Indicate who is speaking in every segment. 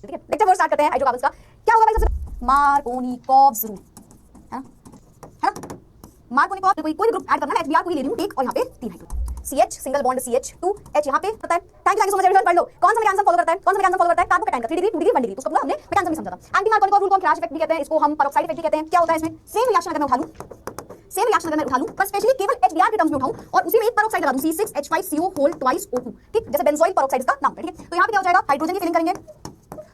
Speaker 1: ठीक है, lecture 4 start करते हैं हाइड्रोकार्बन्स का। क्या होगा भाई सबसे मार्कोनिकॉव्स रूल, है ना, है ना। मार्कोनिकॉव्स कोई भी ग्रुप ऐड करना है, HBr कोई ले रही हूं एक और यहाँ पे 3 hydrogen, CH single bond CH2 H यहाँ पे पता है। Thank you so much everyone, पढ़ लो कौन सा मैकेनिज्म फॉलो करता है, कौन सा मैकेनिज्म फॉलो करता है, कार्बोकैटायन का 3 डिग्री 2 डिग्री 1 डिग्री, उसको हमने मैकेनिज्म भी समझा था। एंटी मार्कोनिकॉव रूल को हम क्रैश इफेक्ट भी कहते हैं, इसको हम पेरोक्साइड इफेक्ट भी कहते हैं। क्या होता है इसमें, सेम रिएक्शन अगर मैं उठा लूं, सेम रिएक्शन अगर मैं उठा लूं पर स्पेशली केवल HBr के टर्म्स में उठाऊं और उसी में एक पेरोक्साइड लगा दूं C6H5CO होल ट्वाइस O2, ठीक, जैसे बेंजोइल पेरोक्साइड इसका नाम है, ठीक है। तो यहाँ पे क्या हो जाएगा, हाइड्रोजन की फिलिंग करेंगे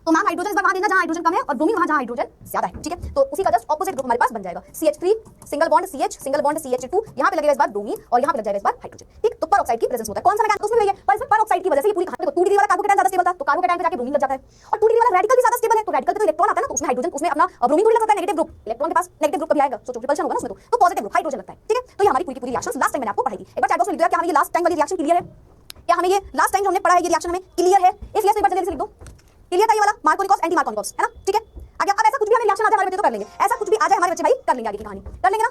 Speaker 1: तो मैम हाइड्रोजन इस बार वहां देना जहां हाइड्रोजन कम है और ब्रोमीन वहां जहां हाइड्रोजन ज्यादा है, ठीक है। तो उसी का जस्ट ऑपोजिट ग्रुप हमारे पास बन जाएगा, CH3 single bond CH single bond CH2, यहां पे लगेगा इस बार ब्रोमीन और यहां पे लग जाएगा इस बार हाइड्रोजन, ठीक। तो पेरोक्साइड की प्रेजेंस होता है, कौन सा मैकेनिज्म उसमें वही है, पर इसमें पेरोक्साइड की वजह से ये पूरी कहानी देखो, 2 डिग्री वाला कार्बोकैटायन ज्यादा स्टेबल था तो कार्बोकैटायन पे जाके ब्रोमीन लग जाता है, और 2 डिग्री वाला रेडिकल भी ज्यादा स्टेबल है तो रेडिकल पे तो इलेक्ट्रॉन आता है ना, तो उसमें हाइड्रोजन उसमें अपना ब्रोमीन थोड़ी लग सकता है, नेगेटिव ग्रुप, इलेक्ट्रॉन के पास नेगेटिव ग्रुप कभी आएगा, सोचो रिपल्शन होगा ना उसमें, तो पॉजिटिव ग्रुप हाइड्रोजन लगता है, ठीक है। तो ये हमारी पूरी की पूरी रिएक्शन लास्ट टाइम मैंने आपको पढ़ाई थी, एक बार चैट बॉक्स में लिख दो क्या हमें ये लास्ट टाइम वाली रिएक्शन क्लियर है, क्या हमें ये लास्ट टाइम जो हमने पढ़ा है ये रिएक्शन हमें क्लियर है, इफ यस एक बार जल्दी से लिख दो क्लियर था ये वाला मार्कोनिकॉव्स एंटी मार्कोनिकॉव्स, है ना, ठीक है। आगे अब ऐसा कुछ भी हमें रिएक्शन आ जाए हमारे बच्चे तो कर लेंगे, ऐसा कुछ भी आ जाए हमारे बच्चे भाई कर लेंगे, आगे की कहानी कर लेंगे ना,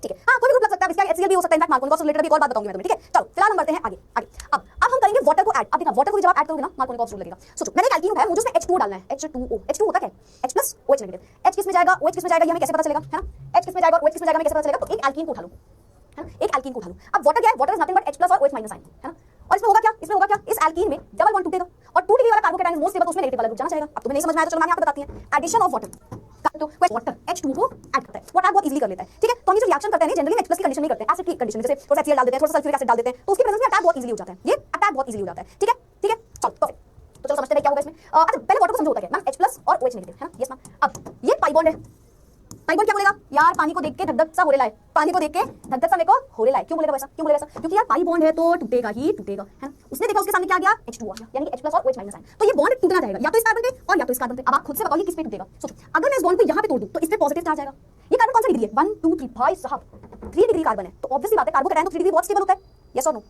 Speaker 1: ठीक है। हाँ कोई भी ग्रुप लग सकता है, इसका HCl भी हो सकता है, इनफैक्ट मार्कोनिकॉव्स रिलेटेड भी एक और बात बताऊंगी मैं तुम्हें, ठीक है। चलो फिलहाल हम बढ़ते हैं आगे आगे। अब हम करेंगे वाटर को ऐड। अब देखना वाटर को जब आप ऐड करोगे ना मार्कोनिकॉव्स रूल लगेगा। सोचो मैंने एक एल्कीन उठाया, मुझे उसमें H2 डालना है, H2O, H2 होता क्या है, H plus OH negative, H किस में जाएगा OH किस में जाएगा ये हमें कैसे पता चलेगा, है ना, H किस में जाएगा और OH किस में जाएगा हमें कैसे पता चलेगा, तो एक एल्कीन को उठा लूं, है ना, एक एल्कीन को उठा लूं। अब वाटर क्या है, water is nothing but H plus और OH माइनस आयन, है ना, और इसमें होगा क्या, इसमें होगा क्या, इस एल्कीन में डबल बॉन्ड टूटेगा और 2 डिग्री वाला कार्बोकैटायन मोस्ट स्टेबल, उसमें नेगेटिव वाला ग्रुप जाना चाहिए। अब तुम्हें नहीं समझ में आया तो चलो मैं यहाँ पे बताती हूं, एडिशन ऑफ वाटर, तो वाटर H2 को ऐड करता है, वाटर बहुत इजीली कर लेता है, ठीक है। तो हम ये जो रिएक्शन करते हैं जनरली H+ की कंडीशन में करते हैं, एसिड की कंडीशन में, जैसे थोड़ा सा HCl डाल देते हैं, थोड़ा सा सल्फ्यूरिक एसिड डाल देते हैं, तो उसकी प्रेजेंस में अटैक बहुत इजीली हो जाता है, ये अटैक बहुत इजीली हो जाता है, ठीक है, ठीक है। चलो तो चलो समझते हैं क्या होगा इसमें। अच्छा पहले वाटर को समझो होता क्या है, मैम H+ और OH नेगेटिव, है ना, यस मैम। अब ये पाई बॉन्ड है, पाई बॉन्ड क्या बोलेगा यार, पानी को देख के धक-धक सा हो रहा है, पानी को देख के धक-धक सा मेरे को हो रहा है, क्यों बोलेगा वैसा, क्यों बोलेगा ऐसा, क्योंकि यार पाई बॉन्ड है तो टूटेगा ही टूटेगा, है ना। उसने देखा उसके सामने क्या आ गया, H2 आ गया, यानी कि H+ और OH माइनस आयन, तो ये बॉन्ड टूटना जाएगा या तो इस कार्बन पे और या तो इस कार्बन पे। अब आप खुद से बताओ ये किस पे टूटेगा, सोचो अगर मैं इस बॉन्ड को यहाँ पे तोड़ दूं तो इस पे पॉजिटिव चार्ज आएगा। ये कार्बन कौन सा डिग्री है, 1 2 3 भाई साहब 3 डिग्री कार्बन है, तो ऑब्वियसली बात है कार्बोकैटायन तो 3 डिग्री बहुत स्टेबल होता है, यस और नो,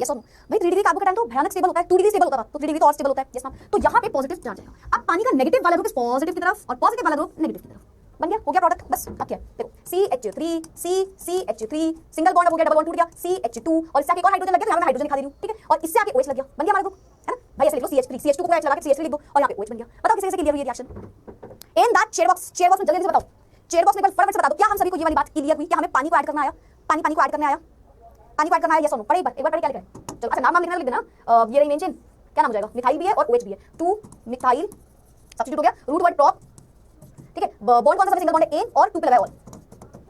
Speaker 1: यस और नो भाई, 3 डिग्री कार्बोकैटायन तो भयानक स्टेबल होता है, 2 डिग्री स्टेबल होता था तो 3 डिग्री तो और स्टेबल होता है, यस मैम। तो यहाँ पे पॉजिटिव चार्ज आएगा। अब पानी का नेगेटिव वाला ग्रुप इस पॉजिटिव की तरफ और पॉजिटिव वाला ग्रुप नेगेटिव की तरफ, बन गया, हो गया प्रोडक्ट, बस। अब क्या देखो CH3 CH3 सिंगल बॉन्ड हो गया, डबल बॉन्ड टूट गया, CH2 और इससे आगे एक और हाइड्रोजन लग गया, तो यहाँ पे हाइड्रोजन दिखा दे रही हूं, ठीक है, और इससे आगे OH लग गया, बन गया हमारा ग्रुप, है ना भाई। ऐसे लिख लो CH3 CH2 को OH लगा के CH3 लिख दो और यहाँ पे OH बन गया। बताओ किसे कैसे क्लियर हुई reaction in that share box में, जल्दी से बताओ शेयर बॉक्स में फटाफट से बता दो, क्या हम सभी को ये वाली बात क्लियर हुई, क्या हमें पानी को ऐड करना आया, पानी को ऐड करना आया, पानी को ऐड करना आया, यस और नो। पढ़े एक बार पढ़े क्या लिखा है, चलो अच्छा नाम लिखना लिख देना, ये रही मेन चेन, क्या नाम हो जाएगा, मिथाइल भी है और OH भी है, 2 मिथाइल सब्स्टिट्यूट हो गया, रूट वर्ड प्रॉप, ठीक है। बॉन्ड कौन सा सिंगल बॉन्ड है, एन और 2 पे लगाया ऑल,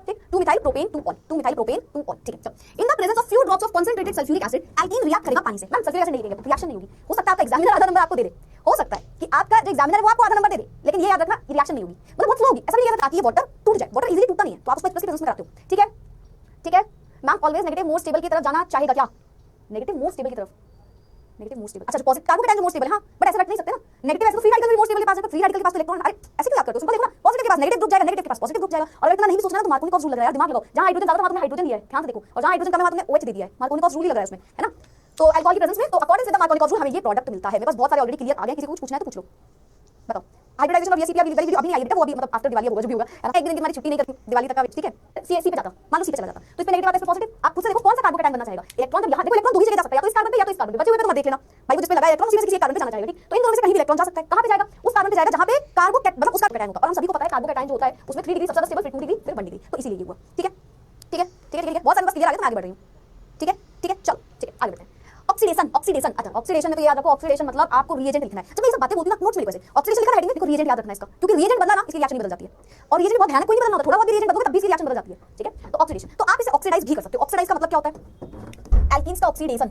Speaker 1: ठीक, 2 methyl propane 2 all, 2 methyl propane 2 all, ठीक है। चलो in the presence of few drops of concentrated sulphuric acid alkene react करेगा पानी से। मैम सल्फ्यूरिक एसिड नहीं करेगा, रिएक्शन नहीं होगी, हो सकता है आपका एग्जामिनर आधा नंबर आपको दे दे, हो सकता है कि आपका जो एग्जामिनर है वो आपको आधा नंबर दे दे, लेकिन ये याद रखना रिएक्शन नहीं होगी, मतलब बहुत स्लो होगी, ऐसा नहीं है ताकि ये वाटर टूट जाए, वाटर इजीली टूटता नहीं है, तो आप उसको H+ की प्रेजेंस में कराते हो, ठीक है, ठीक है। Ma'am always negative most stable की तरफ जाना चाहेगा, क्या नेगेटिव मोस्ट स्टेबल की तरफ, नेगेटिव मोस्ट स्टेबल, अच्छा पॉजिटिव कार्बोकैटायन मोस्ट स्टेबल, हां बट ऐसा रख नहीं सकते ना, नेगेटिव ऐसे तो फ्री रेडिकल भी मोस्ट स्टेबल के पास है, फ्री रेडिकल के पास तो इलेक्ट्रॉन, अरे ऐसे क्यों याद करते हो, सिंपल देखो ना, पॉजिटिव के पास नेगेटिव ग्रुप जाएगा, नेगेटिव के पास पॉजिटिव ग्रुप जाएगा, और अगर इतना नहीं भी सोचना है तो मार्कोनिकॉव्स रूल लग रहा है, दिमाग लगाओ, जहां हाइड्रोजन ज्यादा था तुमने हाइड्रोजन लिया है, ध्यान से देखो, और जहां हाइड्रोजन कम है तुमने OH दे दिया है, मार्कोनिकॉव्स रूल ही लग रहा है इसमें, है ना। तो अल्कोहल की प्रेजेंस में तो according to the Markovnikov's rule हमें ये प्रोडक्ट मिलता है। मेरे पास बहुत सारे ऑलरेडी क्लियर आ गए, किसी को कुछ पूछना है तो पूछ लो, बताओ। हाइब्रिडाइजेशन ऑफ CPR अभी नहीं आई बेटा, वो अभी मतलब आफ्टर दिवाली होगा जो भी होगा, एक दिन की हमारी छुट्टी नहीं करती दिवाली तक का, ठीक है। C पे जाता, मान लो C पे चला जाता, तो इसमें नेगेटिव आता है, इसमें पॉजिटिव, आप खुद से देखो कौन सा कार्बोकैटायन बनना चाहेगा, इलेक्ट्रॉन जब यहाँ देखो, इलेक्ट्रॉन दो ही जगह जा सकता है, या तो इस कार्बन पे या तो इस कार्बन पे, बचे हुए पे तो मत देख लेना भाई, वो जिस पे लगा इलेक्ट्रॉन उसी में से किसी कार्बन पे जाना चाहिए, ठीक। तो इन दोनों में से कहीं भी इलेक्ट्रॉन जा सकता है, कहां पे जाएगा, उस कार्बन पे जाएगा जहां पे मतलब उस कार्बोकैटायन होता है, और हम सभी को पता है कार्बोकैटायन जो होता है उसमें 3 डिग्री सबसे ज्यादा स्टेबल, फिर 2 डिग्री, फिर 1 डिग्री, तो इसीलिए ये हुआ, ठीक है, ठीक है, ठीक है, ठीक है, बहुत सारे बस क्लियर आ गए तो मैं आगे बढ़ रही हूं, ठीक है, ठीक है, चलो ठीक है आगे बढ़ते हैं। ऑक्सीडेशन, ऑक्सीडेशन, अच्छा ऑक्सीडेशन में तो याद रखो, ऑक्सीडेशन मतलब आपको रिएजेंट लिखना है। जब मैं ये सब बातें बोलती हूं ना नोट्स में लिखो, ऐसे ऑक्सीडेशन लिखा हेडिंग में, देखो रिएजेंट याद रखना है इसका, क्योंकि रिएजेंट बदला ना इसकी रिएक्शन बदल जाती है, और रिएजेंट बहुत भयानक कोई नहीं बदलना होता, थोड़ा बहुत भी रिएजेंट बदलोगे तब भी इसकी रिएक्शन बदल जाती है, ठीक है। तो ऑक्सीडेशन, तो आप इसे ऑक्सीडाइज भी कर सकते हो। ऑक्सीडाइज का मतलब क्या होता है, एल्कीन्स का ऑक्सीडेशन,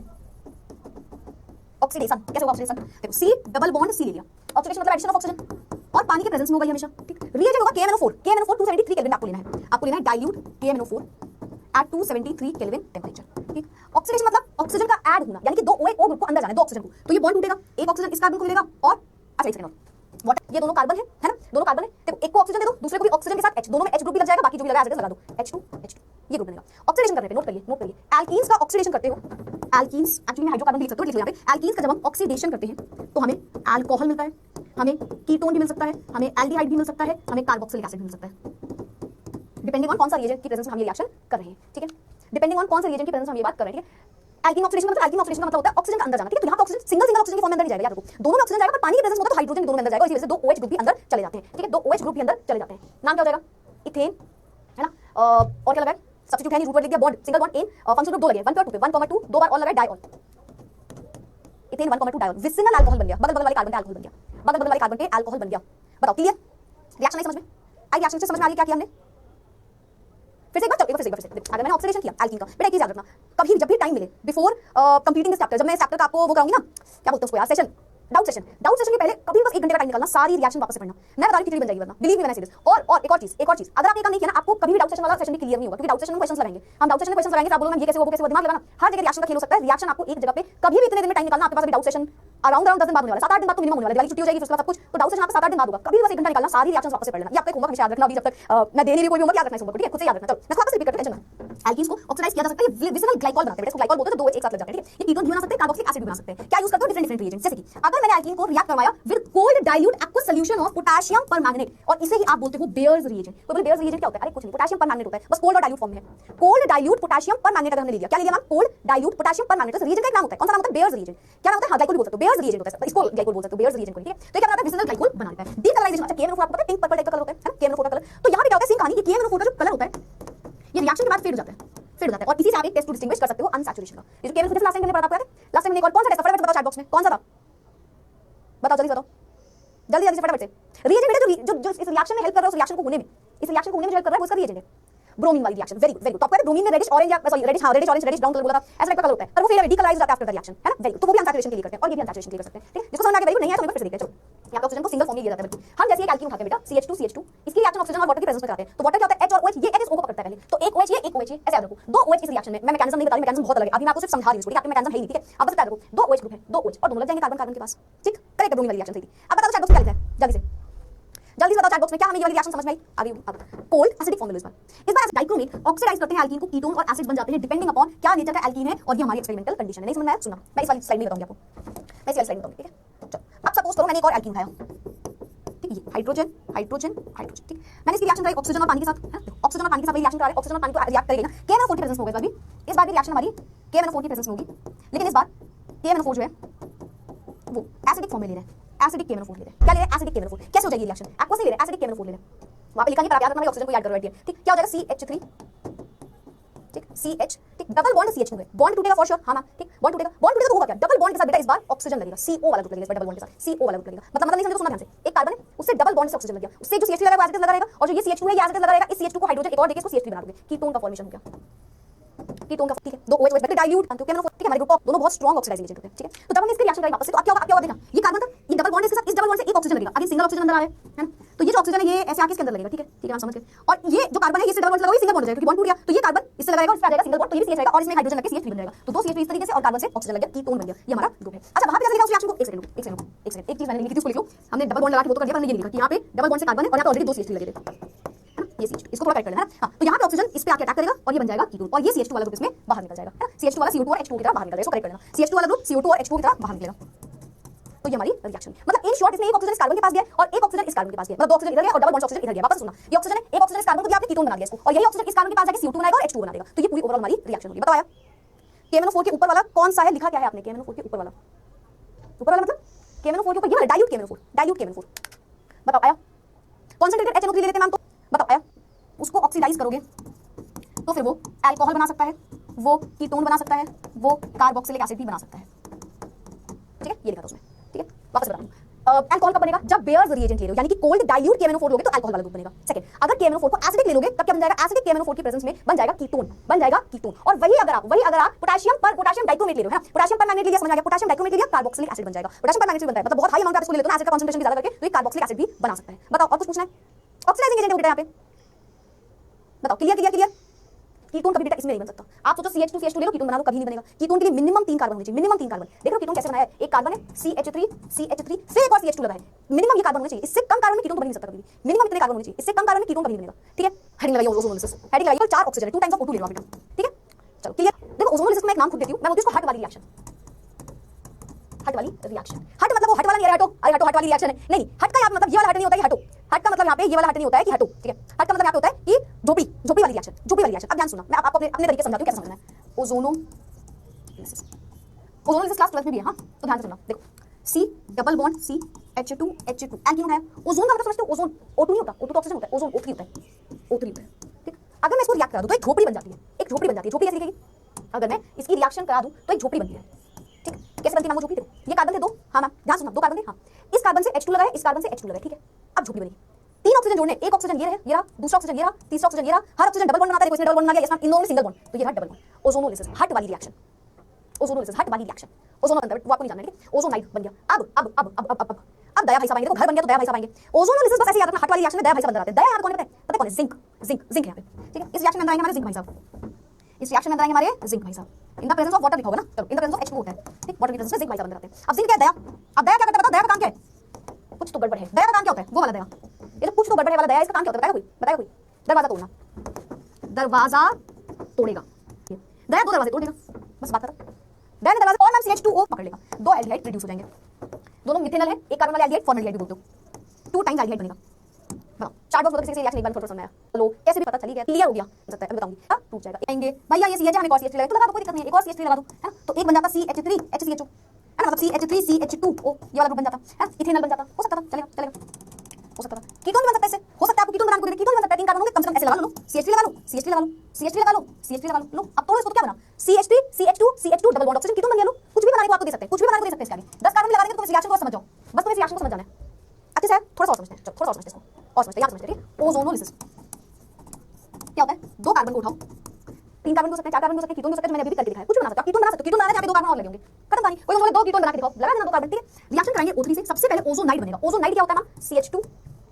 Speaker 1: ऑक्सीडेशन कैसे होगा, ऑक्सीडेशन देखो C डबल बॉन्ड C ले लिया, ऑक्सीडेशन मतलब एडिशन ऑफ ऑक्सीजन और पानी के प्रेजेंस में होगा हमेशा, ठीक। रिएजेंट होगा KMnO4, KMnO4 273 केल्विन आपको लेना है, आपको लेना है dilute KMnO4 at 273 kelvin temperature, ठीक। ऑक्सीडेशन मतलब ऑक्सीजन का ऐड होना, यानी कि दो O ग्रुप को अंदर जाना है, दो ऑक्सीजन को, तो ये बॉन्ड टूटेगा, एक ऑक्सीजन इस कार्बन को मिलेगा और अच्छा एक सेकंड वाटर, ये दोनों कार्बन है ना, दोनों कार्बन है, देखो एक को ऑक्सीजन दे दो, दूसरे को भी ऑक्सीजन के साथ H, दोनों में H ग्रुप भी लग जाएगा, बाकी जो भी लगा है लगा दो, H2 ये ग्रुप बनेगा। ऑक्सीडेशन कर रहे हैं, नोट करिए, नोट करिए, एल्कीन्स का ऑक्सीडेशन करते हो, एल्कीन्स एक्चुअली में हाइड्रोकार्बन लिख सकते हो, लिख लो यहाँ पे, एल्कीन्स का जब हम ऑक्सीडेशन करते हैं तो हमें अल्कोहल मिलता है, हमें कीटोन भी मिल सकता है, हमें एल्डिहाइड भी मिल सकता है, हमें कार्बोक्सिलिक एसिड भी मिल सकता है, डिपेंडिंग ऑन कौन सा रिएजेंट की प्रेजेंस में हम ये रिएक्शन कर रहे हैं, ठीक है, डिपेंडिंग ऑन कौन सा रिएजेंट की प्रेजेंस में हम ये बात कर रहे हैं, ठीक है। एल्कीन ऑक्सीडेशन मतलब एल्कीन ऑक्सीडेशन का मतलब होता है ऑक्सीजन का अंदर जाना, ठीक है। तो यहाँ पे ऑक्सीजन सिंगल ऑक्सीजन के फॉर्म में अंदर नहीं जाएगा, याद रखो। दोनों में ऑक्सीजन जाएगा, पर पानी के प्रेजेंस में होता है तो हाइड्रोजन दोनों में अंदर जाएगा, इसी वजह से दो OH ग्रुप भी अंदर चले जाते हैं, ठीक है। दो OH ग्रुप भी अंदर चले जाते हैं। नाम क्या हो जाएगा? इथेन, है ना। और क्या लगाए? सब्स्टिट्यूट है नहीं, रूट वर्ड लिख दिया, बॉन्ड सिंगल बॉन्ड एन, फंक्शन ग्रुप दो लगे, 1 और 2 पे, 1,2 दो बार और लगाए diol, ethane 1,2 diol, vicinal alcohol बन गया, बगल बगल वाले कार्बन का अल्कोहल बन गया, बगल बगल वाले कार्बन के अल्कोहल बन गया। बताओ क्लियर? रिएक्शन नहीं समझ में आई? रिएक्शन से समझ में आ गया क्या किया हमने? फिर से एक बार चलो, एक बार अगर मैंने ऑक्सीडेशन किया एल्कीन का, बेटा एक चीज याद रखना, कभी जब भी टाइम मिले बिफोर कंप्लीटिंग दिस चैप्टर, जब मैं इस चैप्टर का आपको वो कराऊंगी ना, क्या बोलते हैं उसको यार, सेशन, डाउट सेशन के पहले कभी बस 1 घंटे का टाइम निकालना, सारी रिएक्शन वापस से पढ़ना। मैं बता रही खिचड़ी बन जाएगी वरना, बिलीव मी व्हेन आई से दिस। और एक और चीज, अगर आपने काम नहीं किया ना, आपको कभी भी डाउट सेशन वाला सेशन भी क्लियर नहीं होगा, क्योंकि डाउट सेशन में क्वेश्चंस लगाएंगे हम, डाउट सेशन में क्वेश्चंस लगाएंगे, आप बोलोगे ये कैसे वो कैसे, दिमाग लगाना, हर जगह रिएक्शन का खेल हो सकता है। रिएक्शन आपको एक जगह पे कभी भी इतने दिन में टाइम निकालना, आपके पास अभी डाउट सेशन अराउंड 10 दिन बाद होने वाला, 7-8 दिन बाद तो मिनिमम होने वाला, दिवाली छुट्टी हो जाएगी, फिर उसके बाद सब कुछ, तो डाउट सेशन आपका 7-8 दिन बाद होगा, कभी बस 1 घंटा निकालना, सारी रिएक्शंस वापस से पढ़ लेना। ये आपका होमवर्क हमेशा याद रखना, अभी जब तक मैं दे नहीं रही कोई होमवर्क, याद रखना है होमवर्क, ठीक है, खुद से याद रखना। चलो मैं वापस रिपीट करते हैं, टेंशन ना। एल्कीन्स को ऑक्सीडाइज किया जा सकता है, ये विसिनल ग्लाइकॉल बनाते हैं, इसको ग्लाइकॉल बोलते हैं, तो दो OH एक साथ लग जाते हैं, ठीक है। ये कीटोन भी बना सकते हैं, कार्बोक्सिलिक एसिड भी बना सकते हैं। क्या यूज करते हो? डिफरेंट रिएजेंट, जैसे कि अगर मैंने एल्कीन को रिएक्ट करवाया with cold dilute aqueous solution of potassium permanganate, और इसे ही आप बोलते हो बेयर्स रिएजेंट। तो बोले बेयर्स रिएजेंट क्या होता है? अरे कुछ नहीं, पोटेशियम परमैंगनेट होता है, बस कोल्ड और डाइल्यूट फॉर्म में है। कोल्ड डाइल्यूट पोटेशियम परमैंगनेट अगर हमने ले लिया, क्या ले लिया ma'am? Cold dilute potassium permanganate, तो रिएजेंट का नाम होता है, कौन सा नाम होता है? Bears reagent. क्या नाम होता है? हाँ, ग्लाइकोल बोल सकते हो, बेयर्स रिएजेंट होता है, इसको ग्लाइकोल बोल सकते हो, बेयर्स रिएजेंट को, ठीक है। तो क्या बनाता है? विसिनल ग्लाइकोल बना देता है। डीकलराइजेशन, अच्छा KMNO4 आपको पता है पिंक पर्पल टाइप का कलर होता है ना, KMNO4 का कलर। तो यहाँ पे क्या होता है? सेम कहानी, ये KMNO4 का जो कलर होता है, ये रिएक्शन के बाद फेड हो जाता है, और इसी से आप एक टेस्ट टू डिस्टिंग्विश कर सकते हो अनसैचुरेशन का। ये जो KMNO4 लास्ट टाइम हमने पढ़ा था, आपको याद है? लास्ट टाइम हमने कौन सा टेस्ट, फटाफट बताओ चैट बॉक्स में, कौन सा था? बताओ जल्दी बताओ, जल्दी जल्दी से फटाफट से। रिएजेंट बेटा जो इस रिएक्शन में हेल्प कर रहा है, उस रिएक्शन को होने में, इस रिएक्शन को होने में जो हेल्प कर रहा है वो इसका रिएजेंट है, ब्रोमीन वाली रिएक्शन। Very good. तो आपको ब्रोमीन में रेडिश ऑरेंज या सॉरी रेडिश, हाँ reddish orange, reddish brown colour बोला था, ऐसा टाइप का कलर होता है, पर वो फिर डीकलराइज हो जाता है आफ्टर द रिएक्शन, है ना। Very good. तो वो भी अनसैचुरेशन के लिए करते हैं, और ये भी अनसैचुरेशन के लिए कर सकते हैं, ठीक है। जिसको समझ में आ गया, वेरी गुड। नहीं है तो एक बार फिर से देखते हैं। चलो यहाँ पे ऑक्सीजन को सिंगल फॉर्म में लिया जाता है, बल्कि हम जैसे एक एल्कीन उठाते हैं बेटा, CH2 इसकी रिएक्शन ऑक्सीजन और वाटर की प्रेजेंस में कराते हैं, तो वाटर क्या होता है? H और OH, ये H O को पकड़ता है पहले, तो एक OH ये, एक OH ये, ऐसे याद रखो। दो OH इस रिएक्शन में, मैं मैकेनिज्म नहीं बता रही, मैकेनिज्म बहुत अलग है, अभी मैं आपको सिर्फ समझा रही हूँ, ठीक है, आपके मैकेनिज्म है नहीं, ठीक है। अब बस याद रखो, दो OH ग्रुप है, दो OH और दोनों लग जाएंगे कार्बन कार्बन के पास, ठीक। करेक्ट, ब्रोमीन वाली रिएक्शन सही थी। अब बताओ चैट बॉक्स में क्या लिखा है, जल्दी से जल्दी से बताओ चैट बॉक्स में, क्या हमें ये वाली रिएक्शन समझ में आई? आ गई अब कोल्ड एसिडिक फॉर्म में, इस बार डाइक्रोमेट ऑक्सीडाइज करते हैं एल्कीन को, कीटोन और एसिड बन जाते हैं डिपेंडिंग अपॉन क्या नेचर का एल्कीन है, और ये हमारी एक्सपेरिमेंटल कंडीशन है। नहीं समझ में आया? सुनना, मैं इस वाली स्लाइड में बताऊंगी आपको, मैं इस वाली स्लाइड में बताऊंगी, ठीक है। चलो अब सपोज करो मैंने एक और एल्कीन उठाया, ठीक, ये हाइड्रोजन हाइड्रोजन हाइड्रोजन, ठीक। मैंने इसकी रिएक्शन कराई ऑक्सीजन और पानी के साथ, है ना। ऑक्सीजन और पानी के साथ रिएक्शन करा रहे हैं, ऑक्सीजन और पानी को रिएक्ट करेगा ना, KMNO4 की प्रेजेंस में होगा इस बार भी रिएक्शन हमारी KMNO4 की प्रेजेंस में होगी, लेकिन इस बार KMNO4 जो है वो एसिडिक फॉर्म में ले रहे हैं, एसिडिक KMNO4 ले रहे हैं। क्या ले रहे हैं? Acidic KMNO4। कैसे हो जाएगी रिएक्शन? एक्वस नहीं ले रहे, एसिडिक KMNO4 ले रहे हैं। वहां पे लिखा नहीं, पर याद रखना ऑक्सीजन को ऐड करो, ठीक। क्या हो जाएगा? CH3, ठीक, CH, ठीक, डबल बॉन्ड CH2 है, बॉन्ड टूटेगा फॉर श्योर, हाँ ना, ठीक, बॉन्ड टूटेगा तो होगा क्या? डबल बॉन्ड के साथ बेटा इस बार ऑक्सीजन लगेगा, CO वाला ग्रुप लगेगा, डबल बॉन्ड के साथ CO वाला ग्रुप लगेगा। मतलब नहीं समझे तो सुनना ध्यान से, एक कार्बन है उससे डबल बॉन्ड से ऑक्सीजन लग गया, उससे जो CH3 लगा वो एसिड लगा रहेगा, और जो ये CH2 है ये एसिड लगा रहेगा, इस CH2 को हाइड्रोजन एक और देके इसको CH3 बना दोगे, कीटोन का फॉर्मेशन हो गया, कीटोन का, ठीक है। दो OH बन के डाइल्यूट, तो KMNO4, ठीक है, हमारे ग्रुप ऑफ दोनों बहुत स्ट्रांग ऑक्सीडाइजिंग एजेंट होते हैं, ठीक है। तो जब हम इसकी रिएक्शन करेंगे वापस से, तो अब क्या होगा? क्या होगा देखना, ये कार्बन था, ये डबल बॉन्ड है, इसके साथ इस डबल बॉन्ड से एक ऑक्सीजन लगेगा, अगेन सिंगल ऑक्सीजन अंदर आ रहा है ना। तो ये जो ऑक्सीजन है ये ऐसे आके इसके अंदर लगेगा, ठीक है, ठीक है, हम समझ गए। और ये जो कार्बन है ये इससे डबल बॉन्ड लगाओ, ये सिंगल बॉन्ड हो जाएगा, क्योंकि बॉन्ड टूट गया, तो ये कार्बन इससे लगाएगा, इससे आ जाएगा सिंगल बॉन्ड, तो ये भी CH रहेगा, और इसमें हाइड्रोजन लगे CH3 बन जाएगा, तो दो CH3 इस तरीके से, और कार्बन से ऑक्सीजन लग गया, कीटोन बन गया, ये हमारा ग्रुप है। अच्छा वहां पे कैसे लिखा उस रिएक्शन को? एक सेकंड, एक चीज मैंने लिखी थी, उसको लिख लो। हमने डबल बॉन्ड लगा के वो तो कर दिया, पर हमने ये लिखा कि यहाँ पे डबल बॉन्ड से कार्बन है, और यहाँ पे ऑलरेडी दो CH3 लगे थे, ये CH2, इसको थोड़ा करेक्ट कर लेना, है ना। हाँ, तो यहाँ पे ऑक्सीजन इस पे आके अटैक करेगा, और ये बन जाएगा कीटोन, और ये CH2 वाला ग्रुप इसमें बाहर निकल जाएगा, है ना। CH2 वाला CO2 और H2 की तरह बाहर निकल जाएगा, इसको करेक्ट कर लेना। CH2 वाला ग्रुप CO2 और H2 की तरह बाहर निकलेगा, तो ये हमारी रिएक्शन, मतलब इन शॉर्ट इसमें एक ऑक्सीजन इस कार्बन के पास गया और एक ऑक्सीजन इस कार्बन के पास गया, मतलब दो ऑक्सीजन इधर गया और डबल बॉन्ड ऑक्सीजन इधर गया। वापस सुनना, ये ऑक्सीजन है, एक ऑक्सीजन इस कार्बन को दिया, आपने कीटोन बना दिया इसको, और यही ऑक्सीजन इस कार्बन के पास जाके CO2 बनाएगा और H2 बना देगा, तो ये पूरी ओवरऑल हमारी रिएक्शन होगी। बताया KMNO4 के ऊपर वाला कौन सा है? लिखा क्या है आपने? KMNO4 के ऊपर वाला मतलब KMNO4 के ऊपर ये वाला डाइल्यूट KMNO4, बताओ आया? कॉन्सेंट्रेटेड HNO3 ले लेते हैं मैम, तो बताओ आया? उसको ऑक्सीडाइज करोगे तो फिर वो अल्कोहल बना सकता है, वो कीटोन बना सकता है, वो कार्बोक्सिलिक एसिड भी बना सकता है, ठीक है, ये लिखा था उसमें, ठीक है। वापस बताऊं, अल्कोहल कब बनेगा? जब बेयर्स रिएजेंट ले लो, यानी कि कोल्ड डाइल्यूट KMNO4 लोगे तो अल्कोहल वाला ग्रुप बनेगा। सेकंड, अगर KMNO4 को एसिडिक ले लोगे तब क्या बन जाएगा? एसिडिक KMNO4 की प्रेजेंस में बन जाएगा कीटोन, और वही अगर आप पोटेशियम डाइक्रोमेट ले लो, है ना, पोटेशियम परमैंगनेट ले लिया, समझ आ गया, पोटेशियम डाइक्रोमेट ले लिया, कार्बोक्सिलिक एसिड बन जाएगा, पोटेशियम परमैंगनेट बनता है, मतलब बहुत हाई अमाउंट आप इसको ले लेते हो ना, एसिड का कंसंट्रेशन ज्यादा करके, तो ये कार्बोक्सिलिक एसिड भी बना सकता है। बताओ और कुछ पूछना है? ऑक्सीडाइजिंग एजेंट है बेटा यहाँ पे, बताओ क्लियर। कीटोन कभी बेटा इसमें नहीं बन सकता। आप सोचो CH2 ले लो, कीटोन बना लो, कभी नहीं बनेगा। कीटोन के लिए मिनिमम 3 कार्बन होने चाहिए, मिनिमम 3 कार्बन। देख लो कीटोन कैसे बनाया है, एक कार्बन है CH3 फिर एक और CH2 लगा है, मिनिमम ये कार्बन होने चाहिए, इससे कम कार्बन में कीटोन तो बन नहीं सकता कभी। मिनिमम इतने कार्बन होने चाहिए, इससे कम कार्बन में कीटोन कभी नहीं बनेगा, ठीक है। हेडिंग लगाइए ओजोनोलिसिस, हेडिंग लगाइए 4 ऑक्सीजन 2 टाइम्स ऑफ O2 ले लो बेटा, ठीक है। चलो क्लियर। देखो ओजोनोलिसिस में एक नाम खुद देती हूं मैं, बोलती हूं हट वाली रिएक्शन, हट मतलब वो हट वाला नहीं है, हट वाली रिएक्शन है, नहीं, हट का मतलब ये वाला हट नहीं होता है, हट का मतलब यहाँ पे ये वाला हट नहीं होता है कि हटो, ठीक है। हट का मतलब यहाँ पे होता है कि झोपड़ी वाली रिएक्शन। अब ध्यान सुनना, मैं आपको अपने तरीके से समझाती हूँ कैसे समझना है। ओजोनोलिसिस क्लास 12 में भी है, हाँ, तो ध्यान से सुनना। देखो C double bond C H2 H2 alkene है। ओजोन का मतलब समझते हो, ओजोन O2 नहीं होता, O2 तो ऑक्सीजन होता है, ओजोन O3 होता है, O3 होता है, ठीक। अगर मैं इसको रिएक्ट करा दूं तो एक झोपड़ी बन जाती है, एक झोपड़ी बन जाती है। झोपड़ी कैसे दिखेगी? अगर मैं इसकी रिएक्शन करा दूं तो एक झोपड़ी बनती है, ठीक। कैसे बनती है वो झोपड़ी? देखो ये कार्बन थे दो, हाँ मैम ध्यान सुनना, दो कार्बन थे, हाँ, इस कार्बन से H2 लगाए, इस कार्बन से H2 लगाए, ठीक है। अब झोपड़ी बनी, तीन ऑक्सीजन जोड़ने, एक ऑक्सीजन ये रहा, ये रहा, दूसरा ऑक्सीजन ये रहा, तीसरा ऑक्सीजन ये रहा, हर ऑक्सीजन डबल बॉन्ड बनाता है, कोई डबल बॉन्ड बना गया, इसमें इन दोनों में सिंगल बॉन्ड, तो ये रहा डबल बॉन्ड। ओजोनोलिसिस हट वाली रिएक्शन, ओजोनोलिसिस हट वाली रिएक्शन, ओजोन बनता है, वो आपको नहीं जानना है, ठीक है। ओजोनाइड बन गया। अब दया भाई साहब आएंगे, तो घर बन गया तो दया भाई साहब आएंगे। ओजोनोलिसिस बस ऐसे याद रखना, हट वाली रिएक्शन में दया भाई साहब अंदर आते हैं। दया यहाँ कौन है पता है कौन है? जिंक, जिंक, जिंक यहाँ पे, ठीक है। इस रिएक्शन में अंदर आएंगे हमारे जिंक भाई साहब, इस रिएक्शन में अंदर आएंगे हमारे जिंक भाई साहब। In the presence of water लिखा होगा ना, चलो in the presence of H2 होता है, ठीक, वाटर की प्रेजेंस में जिंक भाई साहब अंदर आते हैं। अब जिंक क्या है? दया। अब दया क्या करता है बताओ? दया का काम क्या है? कुछ तो गड़बड़ है। दया का काम क्या होता है? वो वाला दया, ये तो कुछ तो गड़बड़ है वाला दया, इसका काम क्या होता है? बताएगा कोई? दरवाजा तोड़ना, दरवाजा तोड़ेगा। दया दो दरवाजे तोड़ देगा, बस बात खत्म। दया ने दरवाजा और नाम CH2O पकड़ लेगा, दो एल्डिहाइड रिड्यूस हो जाएंगे, दोनों मिथेनल है, एक कार्बन वाला एल्डिहाइड फॉर्मल्डिहाइड भी बोलते हो, 2 टाइम्स एल्डिहाइड बनेगा। बताओ चार्ट बॉक्स किसी रिएक्शन एक बार थोड़ा समझ आया, चलो कैसे भी पता चली गया, क्लियर हो गया सकता है, मैं बताऊंगी। हां टूट जाएगा, आएंगे भैया ये CH है, हमें और CH3 लगा तो लगा दो, कोई दिक्कत नहीं है, एक और CH3 लगा दो, है ना। तो एक बन जाता CH3 HCHO, है ना, मतलब CH3 CH2O ये वाला ग्रुप बन जाता है, इथेनॉल बन जाता, हो सकता था, चलेगा हो सकता था। कीटोन भी बन सकता है इससे, हो सकता है आपको कीटोन बनाने को दे, कीटोन बन सकता है, तीन कार्बन होंगे, कम से कम ऐसे लगा लो, CH3 लगा लो, CH3 लगा लो, CH3 लगा लो, CH3 लगा लो। अब तोड़ो इसको, तो क्या बना? CH3 CH2 double bond oxygen, ketone बन गया। लो कुछ भी बनाने को आपको दे सकते हैं, कुछ भी बनाने को दे सकते हैं इसके आगे। 10 कार्बन लगा देंगे तो इस रिएक्शन को समझ जाओ, बस तुम्हें इस रिएक्शन को समझ जाना है अच्छे से। थोड़ा सा और समझते हैं, थोड़ा सा और समझते हैं इसको, और समझते हैं, याद समझते हैं, ठीक है। ओजोनोलिसिस क्या होता है? दो कार्बन को उठाओ, तीन कार्बन हो सकते हैं, चार कार्बन हो सकते हैं, कीटोन हो सकते हैं, मैंने अभी भी करके दिखाया, कुछ भी बना सकते हो, कीटोन बना सकते हो, कीटोन बनाने से 2 कार्बन और लगे होंगे, खत्म कहानी। कोई बोले 2 कीटोन बना के दिखाओ, लगा देना 2 कार्बन, ठीक है। रिएक्शन कराएंगे O3 से, सबसे पहले ओजोनाइड बनेगा। ओजोनाइड क्या होता है? CH2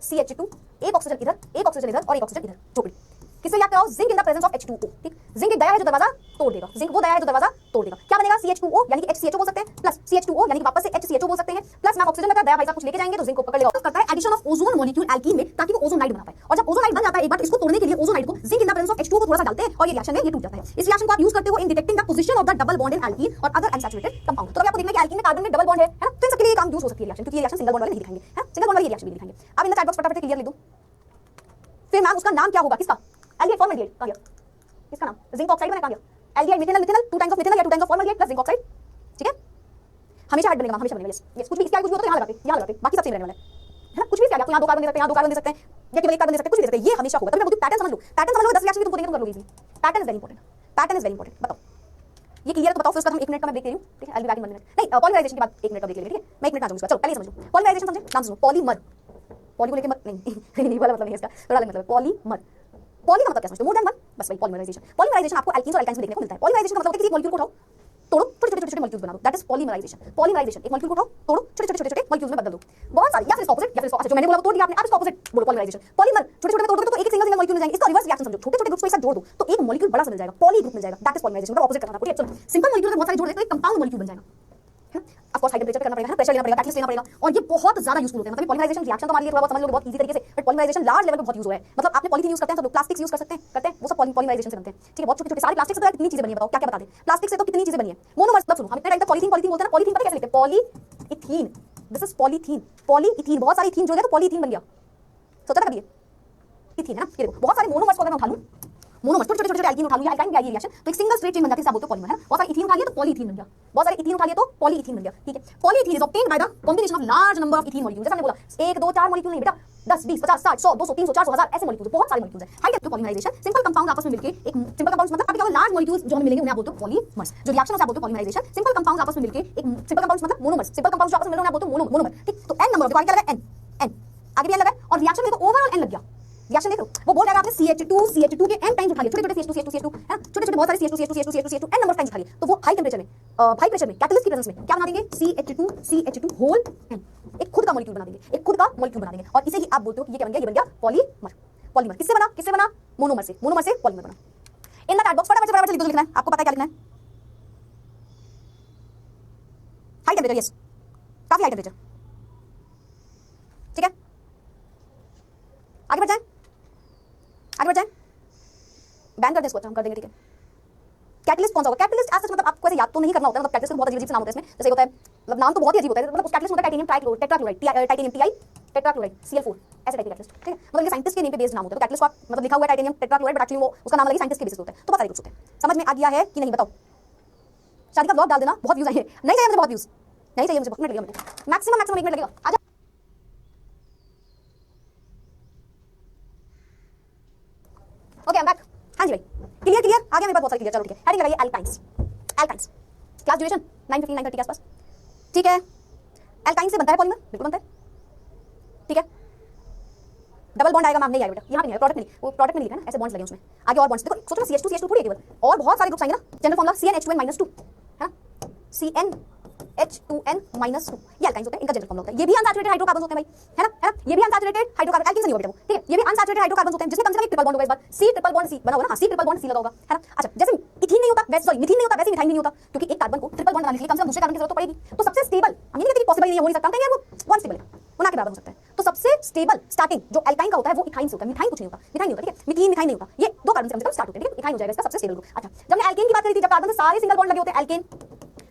Speaker 1: CH2, एक ऑक्सीजन इधर, एक ऑक्सीजन इधर और एक ऑक्सीजन इधर, झोपड़ी। किससे रिएक्ट कराओ? Zinc in the presence of H2O, ठीक। जिंक एक दया है जो दरवाजा तोड़ देगा, जिंक वो दया है जो दरवाजा तोड़ देगा। क्या बनेगा? CH2O यानी कि HCHO बोल सकते हैं, प्लस CH2O यानी कि वापस से HCHO बोल सकते हैं, प्लस में ऑक्सीजन लगा, दया भाई साहब कुछ लेके जाएंगे तो जिंक को पकड़ लेगा। करता है addition of ozone molecule alkene में, ताकि वो ओजोनाइड बना पाए। और जब ओजोनाइड बन जाता है एक बार, इसको तोड़ने के लिए ओजोनाइड को zinc in the presence of H2O को थोड़ा सा डालते हैं और ये रिएक्शन में ये टूट जाता है। इस रिएक्शन को आप यूज करते हो in detecting the position of the double bond in alkene और अदर अनसैचुरेटेड कंपाउंड। तो अभी आपको देखना है कि एल्कीन में कार्बन में डबल बॉन्ड है ना, तो इन सबके लिए काम यूज हो सकती है रिएक्शन, क्योंकि ये रिएक्शन सिंगल बॉन्ड वाले नहीं दिखाएंगे, है सिंगल बॉन्ड वाली रिएक्शन भी दिखाएंगे। अब इन द चैट बॉक्स फटाफट क्लियर लिख दो। फिर मैम उसका नाम क्या होगा? किसका? एल्डिहाइड फॉर्मल्डिहाइड का गया, इसका नाम जिंक ऑक्साइड बनेगा, क्या? Aldehyde methanal, methanal 2 times of methanal या 2 times of formaldehyde plus zinc oxide, ठीक है। हमेशा हाइड बनेगा, हमेशा बनेगा, यस यस। कुछ भी इसके आगे कुछ भी हो तो यहां लगाते, बाकी सब सेम रहने वाला है ना। कुछ भी इसके आगे तो यहां 2 कार्बन दे सकते हैं, यहां 2 कार्बन दे सकते हैं, या केवल 1 कार्बन दे सकते हैं, कुछ भी दे सकते हैं, ये हमेशा होगा। तो मैं बोलती हूं पैटर्न समझ लो, पैटर्न समझ लो, 10 रिएक्शन भी तुमको देखने को कर लोगे easily. Pattern is very important, pattern is very important. बताओ ये क्लियर है तो बताओ, फिर उसका हम 1 मिनट का मैं ब्रेक ले रही हूं, ठीक है। I will be back in 1 minute, नहीं पॉलीमराइजेशन के बाद 1 मिनट का ब्रेक ले रही है, ठीक है। मैं 1 मिनट आ जाऊंगा, चलो पहले समझ लो पॉलीमराइजेशन, समझे? नाम सुनो, पॉलीमर, पॉली को लेके मत, नहीं वाला मतलब नहीं है इसका, थोड़ा अलग मतलब है पॉलीमर। पॉली का मतलब क्या समझते हो? मोर देन वन, बस वही पॉलीमराइजेशन। पॉलीमराइजेशन आपको एल्कीन्स और एल्काइन्स में देखने को मिलता है। पॉलीमराइजेशन का मतलब है कि किसी मॉलिक्यूल को उठाओ, तोड़ो, छोटे-छोटे मॉलिक्यूल्स बना दो, दैट इज पॉलीमराइजेशन। पॉलीमराइजेशन एक मॉलिक्यूल को उठाओ, तोड़ो, छोटे-छोटे मॉलिक्यूल्स में बदल दो, बहुत सारे, या फिर इसका ऑपोजिट, या फिर इसका, जो मैंने बोला वो तोड़ दिया आपने, आप इसका ऑपोजिट बोलो पॉलीमराइजेशन। पॉलीमर छोटे-छोटे में तोड़ दोगे तो एक सिंगल मॉलिक्यूल मिल जाएंगे, इसका रिवर्स रिएक्शन समझो, छोटे-छोटे ग्रुप्स को एक साथ जोड़ दो तो एक मॉलिक्यूल बड़ा सा मिल जाएगा, पॉली ग्रुप मिल जाएगा, दैट इज पॉलीमराइजेशन। मतलब ऑपोजिट करना, ठीक है। चलो सिंपल मॉलिक्यूल में बहुत सारे जोड़ देते तो एक कंपाउंड मॉलिक्यूल बन जाएगा, ऑफ कोर्स हाई टेंपरेचर करना पड़ेगा, प्रेशर लेना पड़ेगा, कैटलिस्ट लेना पड़ेगा, और ये बहुत ज्यादा यूजफुल होते हैं। मतलब पॉलीमराइजेशन रिएक्शन तो हमारे लिए थोड़ा बहुत समझ लोगे बहुत इजी तरीके से, बट पॉलीमराइजेशन लार्ज लेवल पे बहुत यूज हो रहा है। मतलब आपने पॉलीथीन यूज करते हैं, सब लोग प्लास्टिक्स यूज कर सकते हैं, वो सब पॉलीमराइजेशन से बनते हैं, ठीक है। बहुत छोटे-छोटे सारे प्लास्टिक से तो कितनी चीजें बनी है बताओ, क्या-क्या बता दें। प्लास्टिक से तो कितनी चीजें बनी है। मोनोमर्स, मतलब सुनो, हम इतने टाइम तक पॉलीथीन बोलते हैं ना, पॉलीथीन पता कैसे लिखते हैं? Polyethene, this is polythene, polyethene, बहुत सारी इथीन जोड़ दिया तो पॉलीथीन बन गया। सोचा था कभी? इथीन है ना, ये देखो बहुत सारे मोनोमर्स को अगर मैं उठा लूं, मोनोमर्स छोटे-छोटे एल्कीन उठा लूं या एल्काइन भी आई रिएक्शन, तो एक सिंगल स्ट्रेट चेन बन जाती है, बोलते हैं पॉलीमर, है ना। बहुत सारे इथीन उठा लिया तो पॉलीइथीन बन गया, बहुत सारे इथीन उठा लिया तो पॉलीइथीन बन गया, ठीक है। Polyethene is obtained by the combination of large number of ethene molecules. जैसे हमने बोला 1 2 4 मॉलिक्यूल नहीं बेटा, 10 20 50 60 100 200 300 400 1000 ऐसे मॉलिक्यूल्स, बहुत सारे मॉलिक्यूल्स है। High temperature polymerisation, simple compound आपस में मिलके एक सिंपल कंपाउंड्स मतलब आपके लार्ज मॉलिक्यूल्स जो हमें मिलेंगे उन्हें आप बोलते हो पॉलीमर्स। जो रिएक्शन है आप बोलते हो पॉलीमराइजेशन। सिंपल कंपाउंड्स आपस में मिलके एक सिंपल कंपाउंड्स मतलब मोनोमर्स, सिंपल कंपाउंड्स जो आपस में मिलते हैं आप बोलते हो मोनोमर, ठीक। तो n नंबर क्या लगा? n आगे भी n लगा और रिएक्शन में तो ओवरऑल n लग गया। रिएक्शन देखो वो बोल रहा है आपने CH2 के n टाइम्स उठा लिया, छोटे-छोटे CH2 है, छोटे-छोटे बहुत सारे CH2 n नंबर टाइम्स उठा लिए, तो वो हाई टेंपरेचर में हाई प्रेशर में कैटलिस्ट की प्रेजेंस में क्या बना देंगे? CH2 होल n, एक खुद का मॉलिक्यूल बना देंगे, एक खुद का मॉलिक्यूल बना देंगे, और इसे ही आप बोलते हो कि ये क्या बन गया? ये बन गया पॉलीमर। पॉलीमर किससे बना? मोनोमर से, मोनोमर से पॉलीमर बना। इन द चैट बॉक्स फटाफट लिख दो, लिखना है आपको पता है क्या लिखना है? हाई टेंपरेचर, यस काफी हाई टेंपरेचर, ठीक है। आगे बढ़ जाए, बैन कर दे इसको, अच्छा हम कर देंगे, ठीक है। कैटलिस्ट कौन सा होगा? कैटलिस्ट एज सच मतलब आपको ऐसे याद तो नहीं करना होता है, मतलब कैटलिस्ट का बहुत अजीब नाम होता है इसमें, जैसे होता है मतलब नाम तो बहुत ही अजीब होता है, मतलब कैटलिस्ट होता है titanium trichloride, tetrachloride, titanium TI tetrachloride Cl4 ऐसे टाइप के कैटलिस्ट, ठीक है। मतलब ये साइंटिस्ट के नेम पे बेस्ड नाम होता है। तो कैटलिस्ट का मतलब लिखा हुआ है टाइटेनियम टेट्राक्लोराइड, बट एक्चुअली वो उसका नाम अलग ही साइंटिस्ट के बेसिस होता है। तो बहुत सारे कुछ होते हैं, समझ में आ गया है कि नहीं बताओ? शादी का ब्लॉग डाल देना, बहुत व्यूज आएंगे। नहीं चाहिए मुझे बहुत व्यूज, नहीं चाहिए मुझे, बहुत मिनट लगेगा, मैक्सिमम 1 मिनट लगेगा। आजा ओके, आई एम बैक। हाँ जी भाई, क्लियर क्लियर आ गया मेरे पास बहुत सारे क्लियर। चलो ठीक है, हेडिंग लगाइए एल्काइंस। एल्काइंस क्लास ड्यूरेशन 9:15 9:30 के आसपास, ठीक है। एल्काइन से बनता है पॉलीमर, बिल्कुल बनता है, ठीक है। डबल बॉन्ड आएगा मैम, नहीं आएगा बेटा, यहाँ पे नहीं है, प्रोडक्ट में नहीं, वो प्रोडक्ट में नहीं लिखा है ना, ऐसे बॉन्ड्स लगे उसमें, आगे और बॉन्ड्स। देखो सोचो ना, CH2 थोड़ी है केवल, और बहुत सारे ग्रुप्स आएंगे ना। जनरल फॉर्मूला CnH2n-2 है ना, CnH2n-2, ये एल्काइंस होते हैं, इनका जनरल फॉर्मूला होता है। ये भी अनसैचुरेटेड हाइड्रोकार्बन्स होते हैं भाई, है ना, ये भी अनसैचुरेटेड हाइड्रोकार्बन, एल्कीन से नहीं हो बेटा वो, ठीक है। ये भी अनसैचुरेटेड हाइड्रोकार्बन्स होते हैं जिसमें कम से कम एक ट्रिपल बॉन्ड होगा। इस बार C ट्रिपल बॉन्ड C बना होगा ना, C ट्रिपल बॉन्ड C लगा होगा, है ना। अच्छा, जैसे इथीन नहीं होता वैसे, सॉरी मिथीन नहीं होता वैसे मिथाइन नहीं होता, क्योंकि एक कार्बन को ट्रिपल बॉन्ड बनाने के लिए कम से कम दूसरे कार्बन की जरूरत तो पड़ेगी। तो सबसे स्टेबल, हम ये नहीं कहते कि पॉसिबल नहीं हो नहीं सकता, हम कहेंगे वो वन स्टेबल है, वो ना के बराबर हो सकता है। तो सबसे स्टेबल स्टार्टिंग जो एल्काइन का होता है वो इथाइन से होता है, मिथाइन कुछ नहीं होता, मिथाइन नहीं होता, ठीक है। मिथीन मिथाइन नहीं होता, ये दो कार्बन से कम से कम स्टार्ट होते हैं, ठीक है। इथाइन हो जाएगा इसका सबसे स्टेबल ग्रुप। अच्छा, जब मैं एल्केन की बात करी थी, जब कार्बन से सारे सिंगल बॉन्ड लगे होते हैं, एल्केन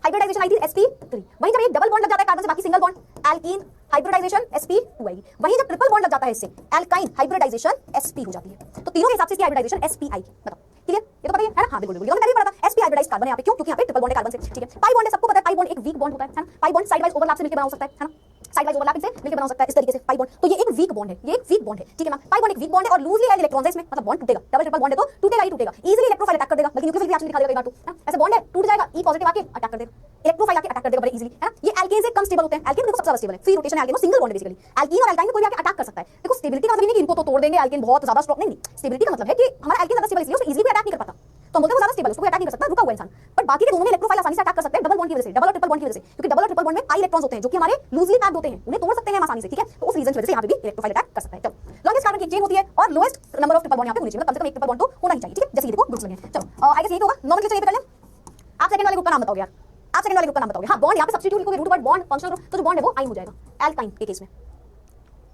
Speaker 1: हाइब्रिडाइजेशन आई थी sp3, वहीं जब एक डबल बॉन्ड लग जाता है कार्बन से बाकी single bond, alkene hybridisation sp2 आएगी। वहीं जब ट्रिपल बॉन्ड लग जाता है इससे, एल्काइन हाइब्रिडाइजेशन sp हो जाती है। तो तीनों के हिसाब से इसकी हाइब्रिडाइजेशन spi, बताओ क्लियर, ये तो पता ही है ना। हाँ बिल्कुल बिल्कुल, मैंने भी पढ़ा था sp हाइब्रिडाइज्ड कार्बन है यहाँ पे, क्यों, क्योंकि यहाँ पे ट्रिपल बॉन्ड है कार्बन से, ठीक है। पाई बॉन्ड है, सबको पता है पाई बॉन्ड एक वीक बॉन्ड होता है ना। Pi bond side wise overlap से मिलकर बना हो सकता है ना, साइड वाइज ओवरलैपिंग से मिलकर बना हो सकता है इस तरीके से पाई बॉन्ड। तो ये एक वीक बॉन्ड है, ये एक वीक बॉन्ड है, ठीक है ना। पाई बॉन्ड एक वीक बॉन्ड है और लूजली लाइंड इलेक्ट्रॉन्स है इसमें, मतलब बॉन्ड टूटेगा। डबल ट्रिपल बॉन्ड है तो टूटेगा ही टूटेगा, इजीली इलेक्ट्रोफाइल अटैक कर देगा, बल्कि न्यूक्लियोफिलिक रिएक्शन दिखा देगा कई बार तो, ऐसे बॉन्ड है टूट जाएगा, ई पॉजिटिव आके अटैक कर देगा, इलेक्ट्रोफाइल आके अटैक कर देगा बड़े इजीली, है ना। ये एल्केन से कम स्टेबल होते हैं, एल्केन देखो सबसे ज्यादा स्टेबल है, free rotation alkane, single bond है बेसिकली। एल्कीन और एल्काइन में कोई भी आके अटैक कर सकता है। देखो स्टेबिलिटी का मतलब नहीं कि इनको तो तोड़ देंगे, एल्केन बहुत ज्यादा स्ट्रांग नहीं, स्टेबिलिटी का मतलब है कि हमारा एल्केन ज्यादा स्टेबल इसलिए उसको इजीली कोई अटैक नहीं कर पाता, तो हम बोलते हैं वो ज्यादा स्टेबल है, उसको कोई अटैक नहीं कर सकता, रुका हुआ इंसान। बट बाकी के दोनों में इलेक्ट्रोफाइल आसानी से अटैक कर सकते हैं डबल बॉन्ड की वजह से, डबल और ट्रिपल बॉन्ड की वजह से, क्योंकि डबल और ट्रिपल बॉन्ड में पाई इलेक्ट्रॉन्स होते हैं जो कि हमारे लूजली पैक्ड होते हैं, उन्हें तोड़ सकते हैं हम आसानी से, ठीक है। तो उस रीजन की वजह से यहाँ पे भी इलेक्ट्रोफाइल अटैक कर सकता है। चलो, लॉन्गेस्ट कार्बन की चेन होती है और lowest number of triple bond यहाँ पे होनी चाहिए, मतलब कम से कम एक ट्रिपल बॉन्ड तो होना ही चाहिए, ठीक है। जैसे ये देखो ग्रुप्स लगे हैं। चलो आई गेस यही होगा, नॉर्मल क्लियर पे कर लें। आप सेकंड वाले ग्रुप का नाम बताओगे यार, आप सेकंड वाले ग्रुप का नाम बताओगे। हाँ, बॉन्ड यहाँ पे सब्स्टिट्यूट लिखोगे, root word bond functional group, तो जो बॉन्ड है वो आइन हो जाएगा एल्काइन के केस में।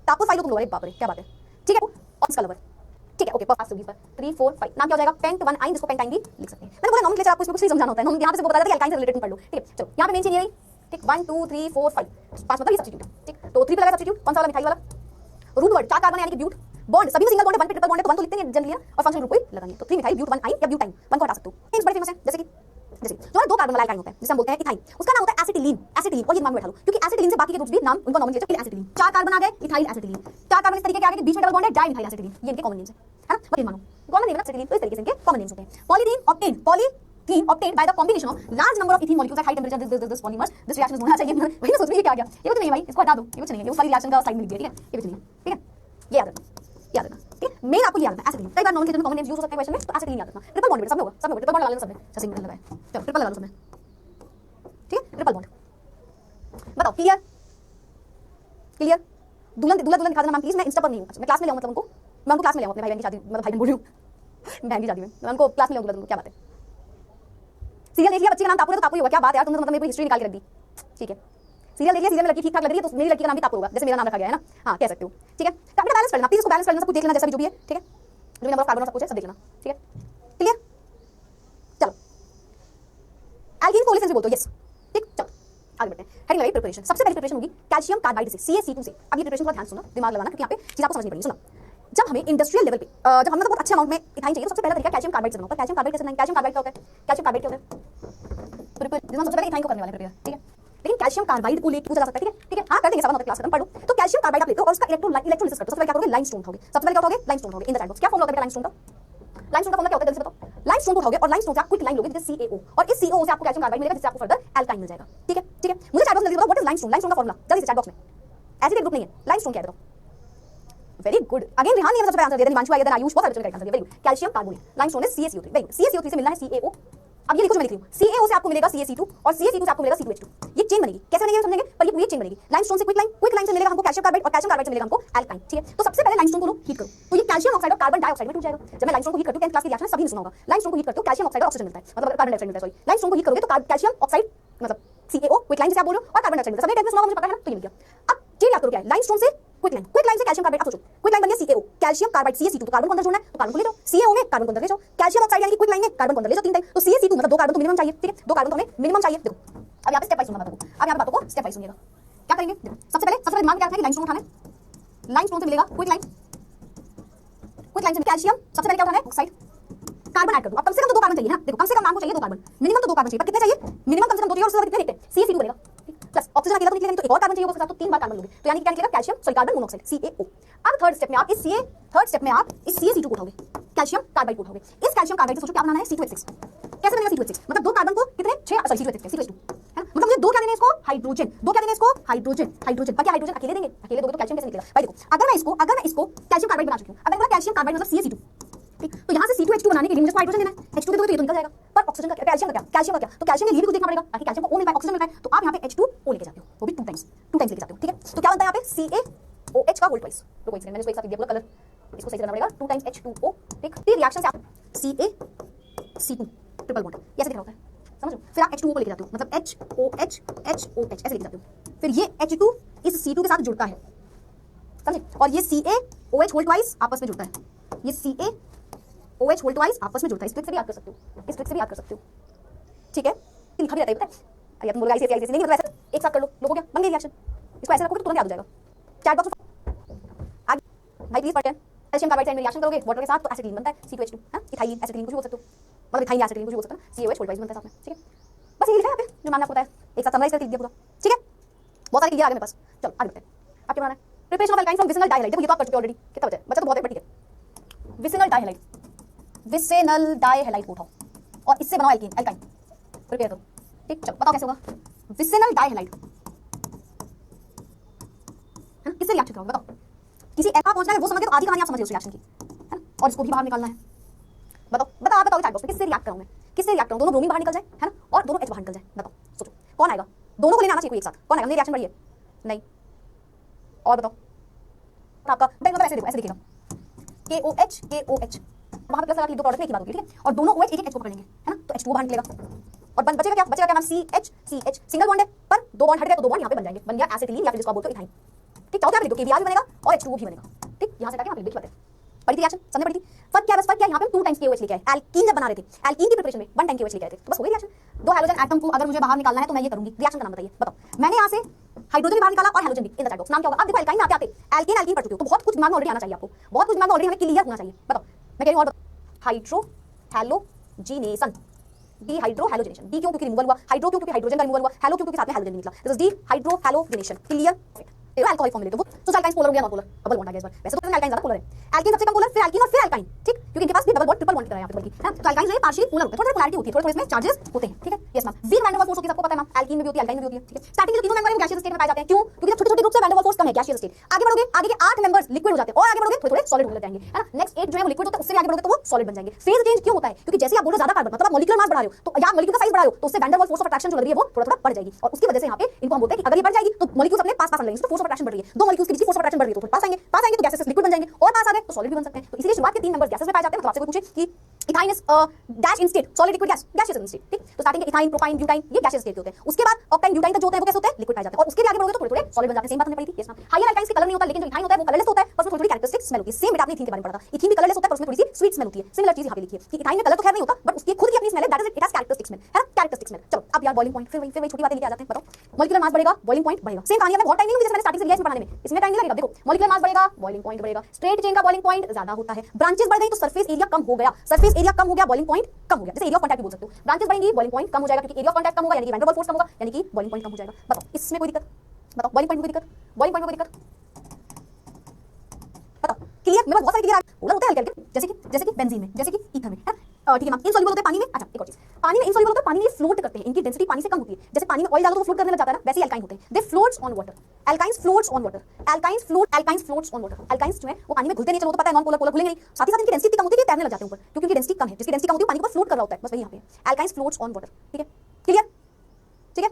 Speaker 1: तापुर फाइल तुम लोग, बाप रे क्या बात है, ठीक है। और इसका लवर, ठीक है, ओके, पास होगी पर 3 4 5 नाम क्या हो जाएगा, पेंट 1 आइन, जिसको पेंटाइन भी लिख सकते हैं। मैंने बोला नॉर्मल क्लियर आपको इसमें कुछ नहीं समझाना होता है, हम यहाँ पे सिर्फ बता देते हैं कि एल्काइन से रिलेटेड पढ़ लो, ठीक है। चलो यहाँ पे मेन चीज ये रही, ठीक, 1 2 3 4 5 5 मतलब ये सब्स्टिट्यूट, ठीक। तो 3 पे लगा सब्स्टिट्यूट, कौन सा वाला, मिथाइल वाला। रूट वर्ड 4 कार्बन है यानी कि ब्यूट, बॉन्ड सभी में सिंगल बॉन्ड है, 1 पे ट्रिपल बॉन्ड है तो 1 तो लिखते हैं जनरली, और फंक्शनल ग्रुप कोई लगानी है, तो 3 मिथाइल ब्यूट 1 आइन या ब्यूटाइन, 1 को हटा सकते हो। नेम्स बड़े फेमस है, जैसे जो है 2 कार्बन वाला एल्काइन होता है जिसे हम बोलते हैं इथाइन, उसका नाम होता है एसिटिलीन, एसिटिलीन, और ये दिमाग में बैठा लो, क्योंकि एसिटिलीन से बाकी के ग्रुप्स भी नाम उनका नॉर्मल लेटर एसिटिलीन। 4 कार्बन आ गए, इथाइल एसिटिलीन, 4 कार्बन इस तरीके के आगे, बीच में डबल बॉन्ड है, डाइमिथाइल एसिटिलीन, ये इनके कॉमन नेम्स है ना। बस मानो कॉमन नेम है एसिटिलीन, तो इस तरीके से इनके कॉमन नेम्स होते हैं। Polythene obtain, polythene obtain by the combination of large number of ethene molecules at high temperature, this polymers, this reaction is known as, ये वही सोच रही है क्या आ गया, ये कुछ नहीं है भाई, इसको हटा दो, ये कुछ नहीं है, ये सारी रिएक्शन का साइड में लिख दिया, ठीक है, ये कुछ नहीं है, ठीक है। ये याद रखना, याद रखना, ठीक है। मेन आपको याद रखना एसिटिलीन, कई बार नॉर्मल के कॉमन नेम्स यूज हो सकते हैं क्वेश्चन में, तो एसिटिलीन याद रखना। ट्रिपल बॉन्ड सब में होगा, सब में ट्रिपल बॉन्ड लगा लेना, सब में जैसे मैंने लगाया, चलो ट्रिपल लगा लो सब में, ठीक है। ट्रिपल बॉन्ड बताओ, क्लियर क्लियर। दुल्हन दुल्हन दुल्हन दिखा देना मैम प्लीज, मैं इंस्टा पर नहीं हूँ, मैं क्लास में ले आऊँ, मतलब उनको मैं उनको क्लास में ले आऊँ, अपने भाई बहन की शादी, मतलब भाई बहन बोल रही हूँ, बहन की शादी में मैं उनको क्लास में ले आऊँ दुल्हन, क्या बात है। सीरियल देख लिया, बच्चे का नाम तापू है तो तापू ही होगा, क्या बात है यार, तुमने तो मतलब मेरे को हिस्ट्री निकाल के रख दी, ठीक है। सीरियल देख लिया, सीरियल में लड़की ठीक ठाक लग रही है तो मेरी लड़की का नाम भी तापू होगा, जैसे मेरा नाम रखा गया है ना, हाँ कह सकते हो, ठीक है। तो अपना बैलेंस कर लेना प्लीज, इसको बैलेंस कर लेना, सब कुछ देख लेना जैसा भी जो भी है, ठीक है। जो नंबर ऑफ कार्बन सब कुछ है सब देख लेना, ठीक है, क्लियर। चलो एल्कीन को ओलेफिन से बोलते हो, यस, ठीक। चलो आगे बढ़ते हैं, हेडिंग लगाइए प्रिपरेशन। सबसे पहली प्रिपरेशन होगी कैल्शियम कार्बाइड से, CaC2 से। अब ये प्रिपरेशन का ध्यान सुनो, दिमाग लगाना, क्योंकि यहाँ पे चीज आपको समझनी पड़ेगी। सुनो, जब हमें इंडस्ट्रियल लेवल पे जब हमें तो बहुत अच्छे अमाउंट में इथाइन चाहिए, तो सबसे पहला तरीका कैल्शियम कार्बाइड से बनाओ। कैल्शियम कार्बाइड कैसे बनाएंगे, कैल्शियम कार्बाइड क्या होता है, कैल्शियम कार्बाइड क्या होता है, प्रिपरेशन सबसे पहले इथाइन को करने वाले हैं, ठीक है। लेकिन कैल्शियम कार्बाइड को लेके पूछा जा सकता है, ठीक है, ठीक है। हाँ कर देंगे, सब क्लास खत्म पढ़ो। तो कैल्शियम कार्बाइड आप लेते हो और उसका इलेक्ट्रोलाइसिस करते हो, सबसे पहले क्या करोगे, लाइमस्टोन उठाओगे, सबसे पहले क्या उठाओगे, लाइमस्टोन उठाओगे इन द चैट बॉक्स। क्या फॉर्मूला होता है लाइमस्टोन का, लाइमस्टोन का फॉर्मूला क्या होता है जल्दी से बताओ। लाइमस्टोन को उठाओगे और लाइमस्टोन से आप क्विक लाइन लोगे जिससे CaO, और इस CaO से आपको कैल्शियम कार्बाइड मिलेगा, जिससे आपको फर्दर एल्काइन मिल जाएगा, ठीक है, ठीक है। मुझे चैट बॉक्स में जल्दी बताओ व्हाट इज लाइमस्टोन, लाइमस्टोन का फॉर्मूला जल्दी से चैट बॉक्स में, एसिड ग्रुप नहीं है, लाइमस्टोन क्या है बताओ। वेरी गुड, अगेन रिहान ने सबसे पहले आंसर दिया, निमांशु आया, आयुष, बहुत सारे बच्चों ने आंसर दिया, very good. Calcium carbonate, limestone है CaCO3, वेरी गुड। CaCO3 से मिलना है CaO, अब ये लिखो जो मैं लिख रही हूँ, CaO से आपको मिलेगा CaC2 और CaC2 से आपको मिलेगा C2H2, ये चेन बनेगी, कैसे बनेगी समझेंगे, पर ये चेन बनेगी। लाइमस्टोन से क्विक लाइन से मिलेगा हमको कैल्शियम कार्बाइड और कैल्शियम कार्बाइड से मिलेगा हमको एल्काइन, ठीक है। तो सबसे पहले लाइमस्टोन को लो हीट करो, तो ये कैल्शियम ऑक्साइड और कार्बन डाइऑक्साइड में टूट जाएगा। जब मैं लाइमस्टोन को हीट करती हूँ, 10th क्लास की रिएक्शन सभी ने सुना होगा, लाइमस्टोन को हीट करते हो कैल्शियम ऑक्साइड और ऑक्सीजन मिलता है, मतलब कार्बन डाइऑक्साइड मिलता है, सॉरी। लाइमस्टोन को हीट करोगे तो कैल्शियम ऑक्साइड मतलब CaO क्विक लाइन से आप बोल रहे हो और कार्बन डाइऑक्साइड मिलता है, सबने 10th में सुना होगा, मुझे पता है ना, तो ये मिल गया। अब चेन याद करो क्या है, लाइमस्टोन से क्विक लाइन से कैल्शियम कार्बाइड, आप सोचो क्विक लाइन बन गया CaO, कैल्शियम कार्बाइड CaC2, तो कार्बन को अंदर जोड़ना है तो कार्बन को ले जाओ, CaO में कार्बन को अंदर ले जाओ, कैल्शियम ऑक्साइड यानी कि क्विक लाइन में कार्बन को अंदर ले जाओ 3 टाइम, तो CaC2 मतलब 2 कार्बन तो मिनिमम चाहिए, ठीक है, 2 कार्बन तो हमें मिनिमम चाहिए। देखो अब यहाँ पे स्टेप वाइज सुनना बातों को, अब यहाँ पे बातों को स्टेप वाइज सुनिएगा। क्या करेंगे, देखो सबसे पहले दिमाग में क्या रखना है कि लाइमस्टोन उठाना है, लाइमस्टोन से मिलेगा क्विक लाइन से कैल्शियम, सबसे पहले क्या उठाना है ऑक्साइड, कार्बन ऐड कर दूं, अब कम से कम तो 2 कार्बन चाहिए ना, देखो कम से कम नाम को चाहिए 2 कार्बन, मिनिमम तो 2 कार्बन चाहिए, पर कितने चाहिए, मिनिमम कम से कम 2 चाहिए, और उससे कितने लिखते हैं, CH3 बनेगा प्लस ऑक्सीजन अकेला तो निकलेगा नहीं, तो एक और कार्बन चाहिए होगा उसके साथ, तो 3 बार कार्बन लोगे, तो यानी कि क्या निकलेगा, calcium sorry carbon monoxide CaO। अब थर्ड स्टेप में आप इस CaCO2 को उठाओगे, कैल्शियम कार्बाइड को उठाओगे, इस कैल्शियम कार्बाइड से सोचो क्या बनाना है, C2H6। कैसे बनेगा C2H6, मतलब 2 कार्बन को कितने 6 सॉरी C2H6 है ना, मतलब मुझे 2 क्या देने हैं इसको, हाइड्रोजन, 2 क्या देने हैं इसको, हाइड्रोजन, हाइड्रोजन, पर क्या हाइड्रोजन अकेले देंगे, अकेले दोगे तो कैल्शियम कैसे निकलेगा भाई। देखो अगर मैं इसको कैल्शियम कार्बाइड बना चुकी हूं, अब मैंने बोला कैल्शियम कार्बाइड मतलब CaC2, ठीक, तो यहाँ से C2H2 बनाने के लिए मुझे हाइड्रोजन देना है, H2 दे दोगे तो ये तो निकल जाएगा, पर ऑक्सीजन का क्या, कैल्शियम का क्या, तो कैल्शियम के लिए भी कुछ देखना पड़ेगा ताकि कैल्शियम को O मिल पाए, ऑक्सीजन मिल पाए, तो आप यहाँ पे H2O लेके जाते हो, वो भी 2 टाइम्स लेके जाते हो, ठीक है। तो क्या बनता है यहाँ पे CaOH का होल ट्वाइस, तो कोई सेकंड मैंने इसको एक साथ लिख दिया पूरा कलर, इसको सही से करना पड़ेगा, 2 टाइम्स H2O, ठीक, फिर रिएक्शन से आप CaC2 ट्रिपल बॉन्ड ऐसे लिखा होता है, समझ लो, फिर आप H2O को लेके जाते हो, मतलब HOH ऐसे लेके जाते हो, फिर ये H2 इस C2 के साथ जुड़ता है, समझे, और ये CaOH होल ट्वाइस आपस में जुड़ता है, ये CaOH होल ट्वाइस आपस में जुड़ता है, इस ट्रिक से भी याद कर सकते हो, इस ट्रिक से भी याद कर सकते हो, ठीक है, लिखा भी रहता है पता है, या तुम बोलोगे ऐसे नहीं, मतलब ऐसे एक साथ कर लो, लोगों क्या बन गई रिएक्शन, इसको ऐसे रखोगे तो तुरंत याद हो जाएगा। चैट बॉक्स आगे भाई प्लीज पढ़ते हैं, कैल्शियम कार्बाइड से रिएक्शन करोगे वाटर के साथ तो एसिटिलीन बनता है C2H2, हां इथाइलिन एसिटिलीन कुछ भी बोल सकते हो, मतलब इथाइल एसिटिलीन कुछ भी बोल सकते हो ना, CaOH होल ट्वाइस बनता है साथ में, ठीक है, बस ये लिखा है यहाँ पे जो मानना आपको होता है, एक साथ समराइज करके लिख दिया पूरा, ठीक है, बहुत सारे लिखा आगे मेरे पास, चलो आगे बढ़ते हैं, आप क्या बनाना है, preparation of alkyne from vicinal dihalide, देखो ये तो आप कर चुके ऑलरेडी, कितना बचा है, बचा तो बहुत है बट ठीक है, विसिनल डाइहैलाइड को उठाओ और इससे बनाओ एल्काइन प्रिपेयर करो, ठीक, चलो बताओ कैसे होगा, विसिनल डाइहैलाइड है ना, किससे रिएक्शन करोगे बताओ, किसी एल्का पहुंचना है वो समझ गए तो आधी कहानी आप समझ उस रिएक्शन की, है ना, और इसको भी बाहर निकालना है, बताओ आप बताओगे चैट बॉक्स में किससे रिएक्ट करूं मैं, किससे रिएक्ट करूं, दोनों ब्रोमीन बाहर निकल जाए, है ना, और दोनों H बाहर निकल जाए, बताओ सोचो कौन आएगा, दोनों को लेना आना चाहिए एक साथ, कौन आएगा, मेरी रिएक्शन बढ़िए नहीं, और बताओ आपका मतलब ऐसे दिखेगा KOH वहां पे प्लस लगा के दो प्रोडक्ट में एक ही बात होगी, ठीक है, और दोनों OH एक H को पकड़ लेंगे, है ना, तो H2O बाहर निकलेगा, और बचेगा क्या मैम CH सिंगल बॉन्ड है, पर 2 बॉन्ड हट गए तो 2 बॉन्ड यहाँ पे बन जाएंगे, बन गया एसिटिलीन या फिर जिसको आप बोलते हो इथाइन, ठीक, चाहो क्या लिख दो KBr भी बनेगा और H2O भी बनेगा, ठीक, यहाँ से जाके यहाँ पे लिख बात है, पढ़ी थी रिएक्शन समझ पड़ी थी, फर्क क्या यहाँ पे हम 2 टाइम्स KOH लेके आए, एल्कीन जब बना रहे थे, एल्कीन की प्रिपरेशन में 1 टाइम KOH लेके आए थे, तो बस हो गई रिएक्शन, 2 हाइड्रोजन एटम को अगर मुझे बाहर निकालना है तो मैं ये करूंगी, रिएक्शन का नाम बताइए, बताओ मैंने यहाँ से हाइड्रोजन भी बाहर निकाला और हेलोजन भी, इन द चैट बॉक्स नाम क्या होगा, अब देखो एल्काइन में आते एल्कीन पढ़ चुके हो तो बहुत कुछ दिमाग में ऑलरेडी आना चाहिए आपको, बहुत कुछ दिमाग में ऑलरेडी हमें क्लियर होना चाहिए, बताओ मैं कह रही हूं और hydro halogenation, D hydro halogenation, D क्यों क्योंकि रिमूवल हुआ, हाइड्रो क्यों क्योंकि हाइड्रोजन का रिमूवल हुआ, हैलो क्यों क्योंकि साथ में हैलोजन निकला, this is D hydro halogenation, clear, ये अल्कोहलिक फॉर्मूलेट वो तो अल्काइन पोलर हो गया नॉन पोलर, डबल बॉन्ड आ गया इस बार, वैसे तो अल्काइन ज्यादा पोलर है, एल्कीन सबसे कम पोलर, फिर एल्कीन और फिर अल्काइन, ठीक, क्योंकि इनके पास भी डबल बॉन्ड ट्रिपल बॉन्ड की तरह है यहाँ पे बल्कि, है तो अल्काइन जो है पार्शियल पोलर होते हैं, थोड़ा पोलैरिटी होती है, थोड़ा इसमें चार्जेस होते हैं, ठीक है, yes ma'am, weak van der Waals force होती है सबको पता है मैम, एल्कीन में भी होती है एल्काइन में भी होती है, ठीक है, स्टार्टिंग में तीनों मेंबर गैसियस स्टेट में पाए जाते हैं, क्यों, क्योंकि छोटे-छोटे ग्रुप से वैन डर वाल्स फोर्स कम है गैसियस स्टेट, आगे बढ़ोगे आगे के 8 मेंबर्स लिक्विड हो जाते हैं, और आगे बढ़ोगे थोड़े-थोड़े सॉलिड होने लग जाएंगे, है ना, नेक्स्ट 8 जो है वो लिक्विड होता है, उससे आगे बढ़ोगे तो वो सॉलिड बन जाएंगे, फेज चेंज क्यों होता है, क्योंकि जैसे आप बोल रहे हो ज्यादा कार्बन मतलब आप मॉलिक्यूलर मास बढ़ा रहे हो, तो या मॉलिक्यूल का साइज बढ़ा रहे हो तो उससे van der Waals force of attraction जो लग रही है वो थोड़ा-थोड़ा बढ़ जाएगी, और उसकी वजह से यहाँ पे इनको हम बोलते हैं कि अगर ये बढ़ जाएगी तो मॉलिक्यूल्स अपने पास आने लगेंगे, तो फोर्स ऑफ अट्रैक्शन बढ़ रही है, दो मॉलिक्यूल्स के बीच फोर्स ऑफ अट्रैक्शन बढ़ रही है तो पास आएंगे तो गैसेस लिक्विड बन जाएंगे, और पास आ गए तो सॉलिड भी बन सकते हैं, तो इसलिए शुरुआत के 3 मेंबर्स गैसेस में पाए जाते हैं, मतलब आपसे कोई पूछे कि ethyne is dash in state solid liquid gas gaseous in state, ठीक, तो स्टार्टिंग के इथाइन प्रोपाइन ब्यूटाइन ये गैसियस स्टेट होते हैं, उसके बाद ऑक्टाइन ब्यूटाइन तक जो होते हैं वो कैसे होते हैं, लिक्विड पाए जाते हैं, और उसके भी आगे बढ़ोगे तो थोड़े-थोड़े सॉलिड बन जाते हैं, सेम बात हमने पढ़ी थी, यस मैम, हायर अल्काइंस के कलर नहीं होता, लेकिन जो इथाइन होता है वो कलरलेस होता है, पर उसमें थोड़ी कैरेक्टरिस्टिक स्मेल होती है, सेम बेटा आपने इथीन के बारे में पढ़ा था, इथीन भी कलरलेस होता है पर उसमें थोड़ी सी स्वीट स्मेल होती है, सिमिलर चीज यहाँ पे लिखी है कि इथाइन में कलर तो खैर नहीं होता बट उसकी खुद की अपनी स्मेल है, that is it has characteristic smell, है ना, कैरेक्टरिस्टिक स्मेल, चलो अब यार बॉइलिंग पॉइंट फिर वही छोटी बातें लेके आ जाते हैं, बताओ मॉलिक्यूलर मास बढ़ेगा बॉइलिंग पॉइंट बढ़ेगा, सेम कहानी है, बहुत टाइम नहीं जैसे मैंने स्टार्टिंग से लिया इसमें पढ़ाने में, इसमें टाइम नहीं लगेगा, देखो मॉलिक्यूलर मास बढ़ेगा बॉइलिंग पॉइंट बढ़ेगा, स्ट्रेट चेन का बॉइलिंग पॉइंट ज्यादा होता है, ब्रांचेस बढ़ गई तो सरफेस एरिया कम हो गया, सरफेस एरिया कम हो गया बॉइलिंग पॉइंट कम हो गया, जैसे एरिया ऑफ कांटेक्ट बोल सकते हो, ब्रांचेस बढ़ेंगी बॉइलिंग पॉइंट कम हो जाएगा, क्योंकि एरिया ऑफ कांटेक्ट कम होगा यानी कि वैन डर वाल्स फोर्स कम होगा यानी कि बॉइलिंग पॉइंट कम हो जाएगा, बताओ इसमें कोई दिक्कत, बताओ बॉइलिंग पॉइंट में कोई दिक्कत, बॉइलिंग पॉइंट में कोई दिक्कत, बताओ क्लियर, मेरे पास बहुत सारी क्लियर पोलर होते हैं हल्के, जैसे कि बेंजीन में, जैसे कि ईथर में, है ठीक है मैम, इनसॉल्युबल होते हैं पानी में, अच्छा एक और चीज, पानी में इनसॉल्युबल होते हैं, पानी में फ्लोट करते हैं, इनकी डेंसिटी पानी से कम होती है, जैसे पानी में ऑयल डालो तो फ्लोट करने लग जाता है ना, वैसे ही अल्काइन होते हैं, they floats on water, alkynes floats on water, alkynes floats on water, alkynes जो है वो पानी में घुलते नहीं, चलो तो पता है नॉन पोलर पोलर घुलेंगे नहीं, साथ ही साथ इनकी डेंसिटी कम होती है, तैरने लग जाते हैं ऊपर, क्योंकि इनकी डेंसिटी कम है, जिसकी डेंसिटी कम होती है पानी पर फ्लोट कर रहा होता है, बस वही यहाँ पे अल्काइंस फ्लोट्स ऑन वाटर, ठीक है क्लियर, ठीक है,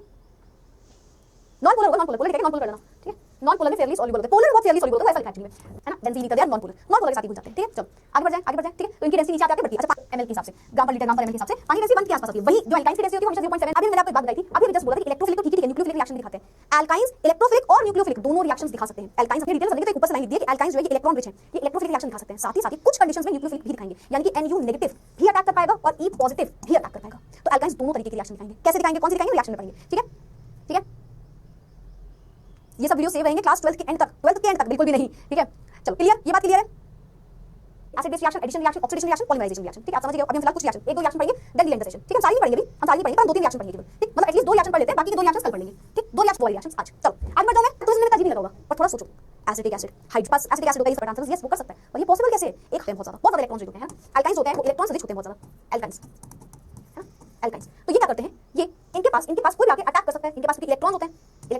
Speaker 1: नॉन पोलर होगा, नॉन पोलर नॉन पोलर कर देना, ठीक है, नॉन पोलर में फेयरली सॉल्युबल होते हैं, पोलर बहुत फेयरली सॉल्युबल होता है, ऐसा एक्चुअली में, है ना, बेंजीन का नॉन पोलर के साथ ही घुल जाते हैं, ठीक है, चलो आगे बढ़ जाए, ठीक है, तो इनकी डेंसिटी नीचे आती है बढ़ती है, अच्छा ml के हिसाब से, ग्राम पर लीटर ग्राम पर ml के हिसाब से पानी डेंसिटी 1 के आसपास होती है, वही जो अल्काइंस की डेंसिटी होती है हमेशा 0.7, अभी मैंने आपको एक बात बताई थी, अभी जस्ट बोला था कि इलेक्ट्रोफिलिक तो ठीक है, न्यूक्लियोफिलिक रिएक्शन दिखाते हैं, अल्काइंस इलेक्ट्रोफिलिक और न्यूक्लियोफिलिक दोनों रिएक्शंस दिखा सकते हैं, अल्काइंस अपनी डिटेल समझने के लिए ऊपर से लाइन लिख दी है कि अल्काइंस जो है ये इलेक्ट्रॉन रिच है, ये इलेक्ट्रोफिलिक रिएक्शन दिखा सकते हैं, साथ ही कुछ कंडीशंस में न्यूक्लियोफिलिक भी दिखाएंगे, यानी कि Nu नेगेटिव भी अटैक कर पाएगा और E पॉजिटिव भी अटैक कर पाएगा, तो अल्काइंस दोनों तरीके की रिएक्शन दिखाएंगे, कैसे दिखाएंगे, कौन सी दिखाएंगे, रिएक्शन में पढ़ेंगे, ठीक है, ठीक है, ये सब वीडियो सेव रहेंगे क्लास 12 के एंड तक, बिल्कुल भी नहीं, ठीक है, चलो क्लियर, ये बात क्लियर है, acid base reaction, addition reaction, oxidation reaction, polymerisation reaction. ठीक है, आप समझ गए। अभी हम फिलहाल कुछ रिएक्शन, एक दो रिएक्शन पढ़ेंगे, then we end the session. ठीक है, हम सारी नहीं पढ़ेंगे, हम सारी नहीं पढ़ेंगे, पर हम दो तीन रिएक्शन पढ़ेंगे केवल। ठीक, मतलब एटलीस्ट दो रिएक्शन पढ़ लेते हैं, बाकी के दो रिएक्शंस कल पढ़ लेंगे। ठीक, दो रिएक्शन आज। चलो आगे बढ़ जाऊंगा तो इसमें अजीब नहीं लगा होगा, पर थोड़ा सोचो। Acetic acid, hydrogen acetic acid होगा, इसका आंसर यस वो कर सकता है, पर ये पॉसिबल कैसे है? एक होते हैं बहुत ज्यादा इलेक्ट्रॉन्स होते हैं, अल्काइंस होते हैं, वो इलेक्ट्रॉन्स रिच होते हैं बहुत ज्यादा, एल्काइंस है ना, एल्काइंस। तो ये क्या करते हैं, ये इनके पास कोई आके अटैक कर सकता है, इनके पास इलेक्ट्रॉन्स होते हैं,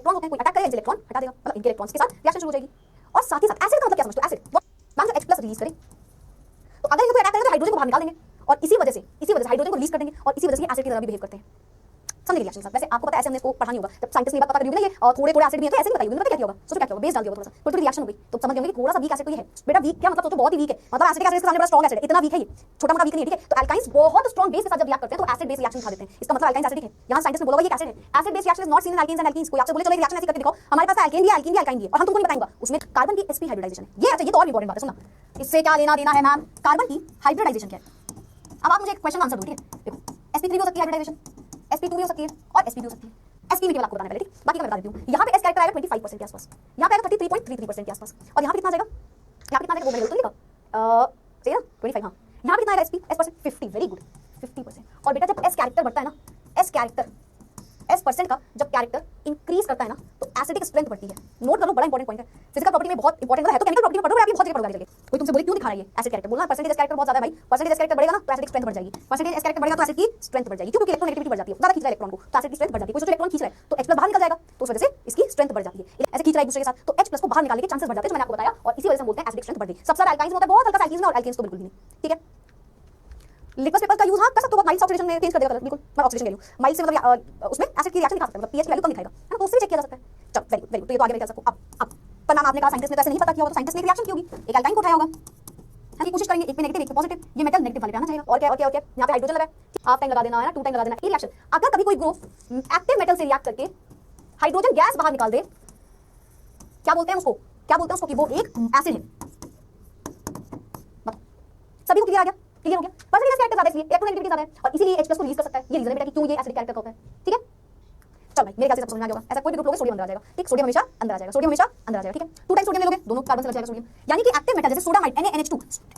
Speaker 1: कोई अटैक करेगा, इलेक्ट्रॉन हटा देगा, मतलब इनके इलेक्ट्रॉन्स के साथ रिएक्शन शुरू हो जाएगी। और साथ ही साथ एसिड का मतलब क्या समझते हो? एसिड मान लो H+ रिलीज करे, तो अगर ये कोई अटैक करेगा तो हाइड्रोजन को बाहर निकाल देंगे, और इसी वजह से हाइड्रोजन को रिलीज कर देंगे, और इसी वजह से एसिड की तरह भी बिहेव करते हैं। समझ रिएक्शन साथ। वैसे आपको पता है, ऐसे हमने इसको पढ़ा नहीं होगा, जब साइंटिस्ट ने बात पता करी होगी ना, ये थोड़े एसिड भी है, तो ऐसे ही बताइए, पता क्या होगा, सोचो क्या होगा, बेस डाल दिया होगा थोड़ा सा, थोड़ी रिएक्शन हो गई, तो समझ गए कि थोड़ा सा वीक एसिड तो ये है। बेटा वीक क्या मतलब, सोचो बहुत ही वीक है, मतलब एसिडिक एसिड के सामने बड़ा स्ट्रांग एसिड है, इतना वीक है ये, छोटा मोटा वीक नहीं है। ठीक है, तो अल्काइंस बहुत स्ट्रांग बेस के साथ जब रिएक्ट करते हैं तो एसिड बेस रिएक्शन दिखा देते हैं, इसका मतलब अल्काइंस एसिडिक है। यहां साइंटिस्ट ने बोला ये एसिड है, acid base reaction is not seen in alkanes and alkenes. कोई आपसे बोले चलो एक रिएक्शन ऐसे करके दिखाओ, हमारे पास अल्केन भी है, अल्काइन भी है, और हम तुमको नहीं बताएंगे उसमें कार्बन की sp हाइब्रिडाइजेशन है। ये अच्छा, ये तो और इंपॉर्टेंट बात है, सुनना, इससे क्या लेना देना है मैम, कार्बन की हाइब्रिडाइजेशन क्या है। अब आप मुझे एक क्वेश्चन आंसर दो। ठीक है, देखो sp3 भी हो सकती है हाइब्रिडाइजेशन, sp2 भी हो सकती है, और sp भी हो सकती है। sp में केवल आपको बताना है पहले, ठीक, बाकी का मैं बता देती हूँ। यहाँ पे s कैरेक्टर आएगा 25% के आसपास, यहाँ पे आएगा 33.33% के आसपास, और यहाँ पे कितना आ जाएगा, यहाँ पे कितना आ जाएगा वो मैंने तो लिखा, सही है ना, 25। हाँ, यहाँ पे कितना आएगा s% 50, वेरी गुड 50%। और बेटा जब s कैरेक्टर बढ़ता है ना, s% का जब कैरेक्टर इंक्रीज करता है ना, तो एसिडिक स्ट्रेंथ बढ़ती है। नोट कर लो, बड़ा इंपॉर्टेंट पॉइंट है, फिजिकल प्रॉपर्टी में बहुत इंपॉर्टेंट है, तो केमिकल प्रॉपर्टी में पढ़ोगे, आप बहुत जगह पढ़ोगे। कोई तुमसे बोले क्यों दिखा रहा है ये एसिड कैरेक्टर, बोलना परसेंटेज कैरेक्टर बहुत ज्यादा है भाई, परसेंटेज कैरेक्टर बढ़ेगा ना तो एसिडिक स्ट्रेंथ बढ़ जाएगी, परसेंटेज कैरेक्टर बढ़ेगा तो एसिड की स्ट्रेंथ बढ़ जाएगी, क्योंकि इलेक्ट्रोनेगेटिविटी बढ़ जाती है, ज्यादा खींच रहा है इलेक्ट्रॉन को तो एसिड की स्ट्रेंथ बढ़ जाती है। कोई सोचो इलेक्ट्रॉन खींच रहा है तो H+ बाहर निकल जाएगा, तो उस वजह से इसकी स्ट्रेंथ बढ़ जाती है, ऐसे खींच रहा है एक दूसरे के साथ, तो H+ को बाहर निकालने के चांसेस बढ़ जाते हैं, जो मैंने आपको बताया, और इसी वजह से हम बोलते हैं एसिडिक स्ट्रेंथ बढ़ गई। सबसे ज्यादा अल्काइंस में होता है, बहुत हल्का एल्कीन्स में, और एल्केन्स तो बिल्कुल भी नहीं। ठीक है, लिक्विड पेपर का यूज हाँ कर सकते हो, माइल्ड ऑक्सीडेशन में चेंज कर देगा कलर, बिल्कुल मैं ऑक्सीडेशन ले लूं, माइल्ड से मतलब उसमें एसिड की रिएक्शन दिखा सकते हैं, मतलब pH की वैल्यू कम दिखाएगा, है ना, तो उससे भी चेक किया जा सकता है। चलो वेरी गुड, तो ये तो आगे मैं कर सकता हूं। अब पर मैम आपने कहा साइंटिस्ट ने तो ऐसे नहीं पता किया होगा, तो साइंटिस्ट ने एक रिएक्शन की होगी, एक एल्काइन को उठाया होगा, है ना, कोशिश करेंगे एक पे नेगेटिव एक पे पॉजिटिव, ये मेटल नेगेटिव वाले पे आना चाहिए, और क्या यहाँ पे हाइड्रोजन लगा है, हाफ टाइम लगा देना है ना, 2 टाइम लगा देना। ये रिएक्शन अगर कभी कोई ग्रुप एक्टिव मेटल से रिएक्ट करके हाइड्रोजन गैस बाहर निकाल दे, क्या बोलते हैं उसको, कि वो एक एसिड है। सभी को क्लियर आ गया, क्लियर हो गया। परसेंटेज कैरेक्टर ज्यादा इसलिए इलेक्ट्रोनेगेटिविटी ज्यादा है, और इसीलिए H+ को रिलीज कर सकता है, ये रीजन है बेटा कि क्यों ये एसिडिक कैरेक्टर का होता है। ठीक है, चल भाई मेरे ख्याल से सब समझ में आ गया होगा। ऐसा कोई भी ग्रुप लोगे सोडियम अंदर आ जाएगा, ठीक, सोडियम हमेशा अंदर आ जाएगा, सोडियम हमेशा अंदर आ जाएगा। ठीक है, 2 टाइम सोडियम ले लोगे, दोनों कार्बन से लग जाएगा सोडियम, यानी कि एक्टिव मेटल जैसे सोडामाइड NaNH2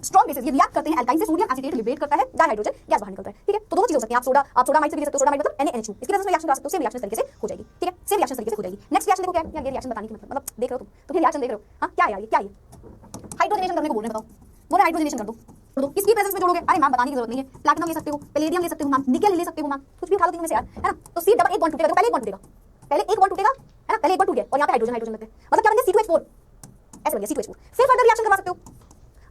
Speaker 1: स्ट्रांग बेसेस ये रिएक्ट करते हैं अल्काइन से, सोडियम एसीटेट लिबरेट करता है, डाइहाइड्रोजन गैस बाहर निकलता है। ठीक है, तो दोनों चीजें हो सकती हैं, आप सोडामाइड से भी ले सकते हो, सोडामाइड मतलब NaNH2, इसकी वजह से रिएक्शन कर सकते हो, सेम रिएक्शन तरीके से हो जाएगी। ठीक है, सेम रिएक्शन तरीके से हो जाएगी। नेक्स्ट रिएक्शन देखो क्या है यार, ये रिएक्शन बताने की मतलब देख रहे हो तुम, तो ये रिएक्शन देख रहे हो, हां क्या है यार, ये क्या है, हाइड्रोजनेशन करने को बोल रहे हैं, बताओ बोले हाइड्रोजनेशन कर दो, किसकी प्रेजेंस में जोड़ोगे? अरे मैम बताने की जरूरत नहीं है, प्लैटिनम ले सकते हो, पैलेडियम ले सकते हो मैम, निकल ले सकते हो मैम, कुछ भी उठा लो तीनों में से यार, है ना। तो C डबल एक बॉन्ड टूटेगा, पहले एक बॉन्ड टूटेगा, है ना, पहले एक बॉन्ड टूट गया, और यहाँ पे हाइड्रोजन लगते हैं, मतलब क्या बन गया C2H4, ऐसे बन गया C2H4। फिर फर्दर रिएक्शन करवा सकते हो,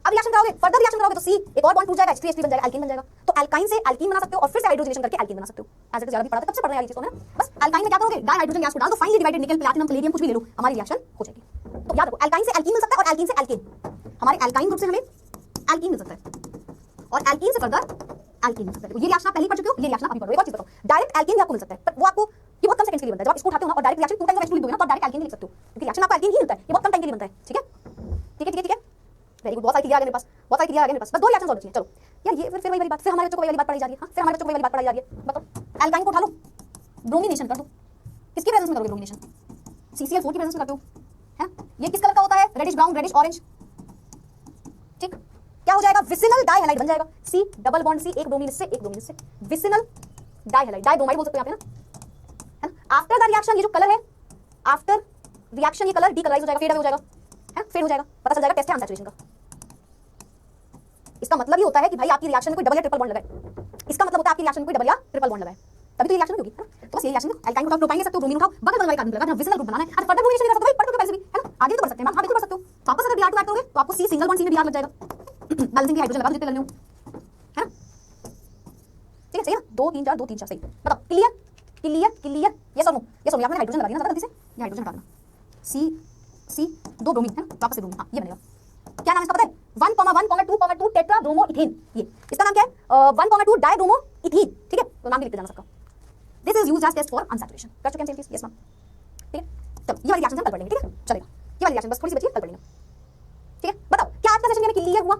Speaker 1: अब रिएक्शन कराओगे, फर्दर रिएक्शन कराओगे तो C एक और बॉन्ड टूट जाएगा, H3H3 बन जाएगा, एल्कीन बन जाएगा। तो एल्काइन से एल्कीन बना सकते हो, और फिर से हाइड्रोजनेशन करके एल्कीन बना सकते हो। ऐसे तो ज्यादा भी पढ़ा था, कब से पढ़ रहे हैं ये चीज, है ना। बस एल्काइन में क्या करोगे, डाइहाइड्रोजन गैस को डाल दो, फाइनली डिवाइडेड निकल प्लैटिनम पैलेडियम कुछ भी ले लो, हमारी रिएक्शन हो जाएगी। तो याद रखो, एल्काइन से एल्कीन मिल सकता है, और एल्कीन से एल्केन, हमारे एल्काइन ग्रुप से हमें एल्कीन मिल सकता है, और एल्कीन से फर्दर एल्कीन मिल सकता है। ये रिएक्शन आप पहले पढ़ चुके हो, ये रिएक्शन अभी पढ़ो। एक और चीज बताओ, डायरेक्ट एल्कीन भी आपको मिल सकता है, पर वो आपको ये बहुत कम सेकंड्स के लिए बनता है। जब आप इसको उठाते हो ना और डायरेक्ट रिएक्शन 2 टाइम का लिख दोगे ना, तो डायरेक्ट एल्कीन लिख सकते हो, क्योंकि रिएक्शन आपका एल्कीन ही होता है, ये बहुत कम टाइम के लिए बनता है। ठीक है, वेरी गुड, बहुत सारी क्लियर आ गई मेरे पास, बहुत सारी क्लियर आ गई मेरे पास, बस 2 रिएक्शंस और बची हैं। चलो यार, ये फिर वही वाली बात, फिर हमारे बच्चों को वही वाली बात पढ़ाई जा रही है। हां, फिर हमारे बच्चों को वही वाली बात पढ़ाई जा रही है। बताओ एल्काइन को उठा लो, ब्रोमिनेशन कर दो, किसकी प्रेजेंस में करोगे ब्रोमिनेशन? CCl4 की प्रेजेंस में करते हो, है। ये किस कलर का होता है? Reddish brown, reddish orange. ठीक, क्या हो जाएगा? विसिनल डाइहैलाइड बन जाएगा। C डबल बॉन्ड C, एक ब्रोमीन से, एक ब्रोमीन से, विसिनल डाइहैलाइड, डाइब्रोमाइड बोल सकते हो यहाँ पे ना, है ना। आफ्टर द रिएक्शन ये जो कलर है, आफ्टर रिएक्शन ये कलर डीकलराइज हो जाएगा, फेड अवे हो जाएगा, है, फेड हो जाएगा, पता चल जाएगा टेस्ट है अनसैचुरेशन का। इसका मतलब ये होता है कि भाई आपकी रिएक्शन में कोई डबल या ट्रिपल बॉन्ड लगा है, इसका मतलब होता है आपकी रिएक्शन में कोई डबल या ट्रिपल बॉन्ड लगा है, तभी तो ये रिएक्शन होगी, है ना। तो बस ये रिएक्शन एल्काइन उठाओ, प्रोपाइन ले सकते हो, ब्रोमीन उठाओ, बगल वाले कार्बन लगा, विसिनल ग्रुप बनाना है। अच्छा फर्दर ब्रोमिनेशन कर सकते हो भाई, पढ़ चुके पहले भी, है ना, आगे तो बढ़ सकते हैं, हां बिल्कुल बढ़ सकते हो। वापस अगर Br2 ऐड करोगे तो आपको C सिंगल बॉन्ड C में Br लग जाएगा, बैलेंसिंग हाइड्रोजन लगा दो जितने लगने हो, है ना। ठीक है, सही है ना, 2 3 4 2 3 4 सही। बताओ क्लियर क्लियर क्लियर, यस और नो, यस और नो। आपने हाइड्रोजन लगा दिया ना जल्दी से, ये हाइड्रोजन हटा देना, C 2 ब्रोमीन, है ना, वापस से ब्रोमीन, हां ये बनेगा। क्या नाम इसका पता है? 1,1,2,2 टेट्रा ब्रोमो इथेन, ये इसका नाम क्या है? 1,2 डाइब्रोमो इथीन। ठीक है, तो नाम भी लिख देना सबका। This is used as test for unsaturation. कर चुके हैं सेम चीज, यस मैम। ठीक है, चलो ये वाली रिएक्शन हम कल पढ़ेंगे। ठीक है, चलेगा, ये वाली रिएक्शन बस थोड़ी सी बची है, कल पढ़ेंगे। ठीक है, बताओ क्या आज का सेशन में क्लियर हुआ?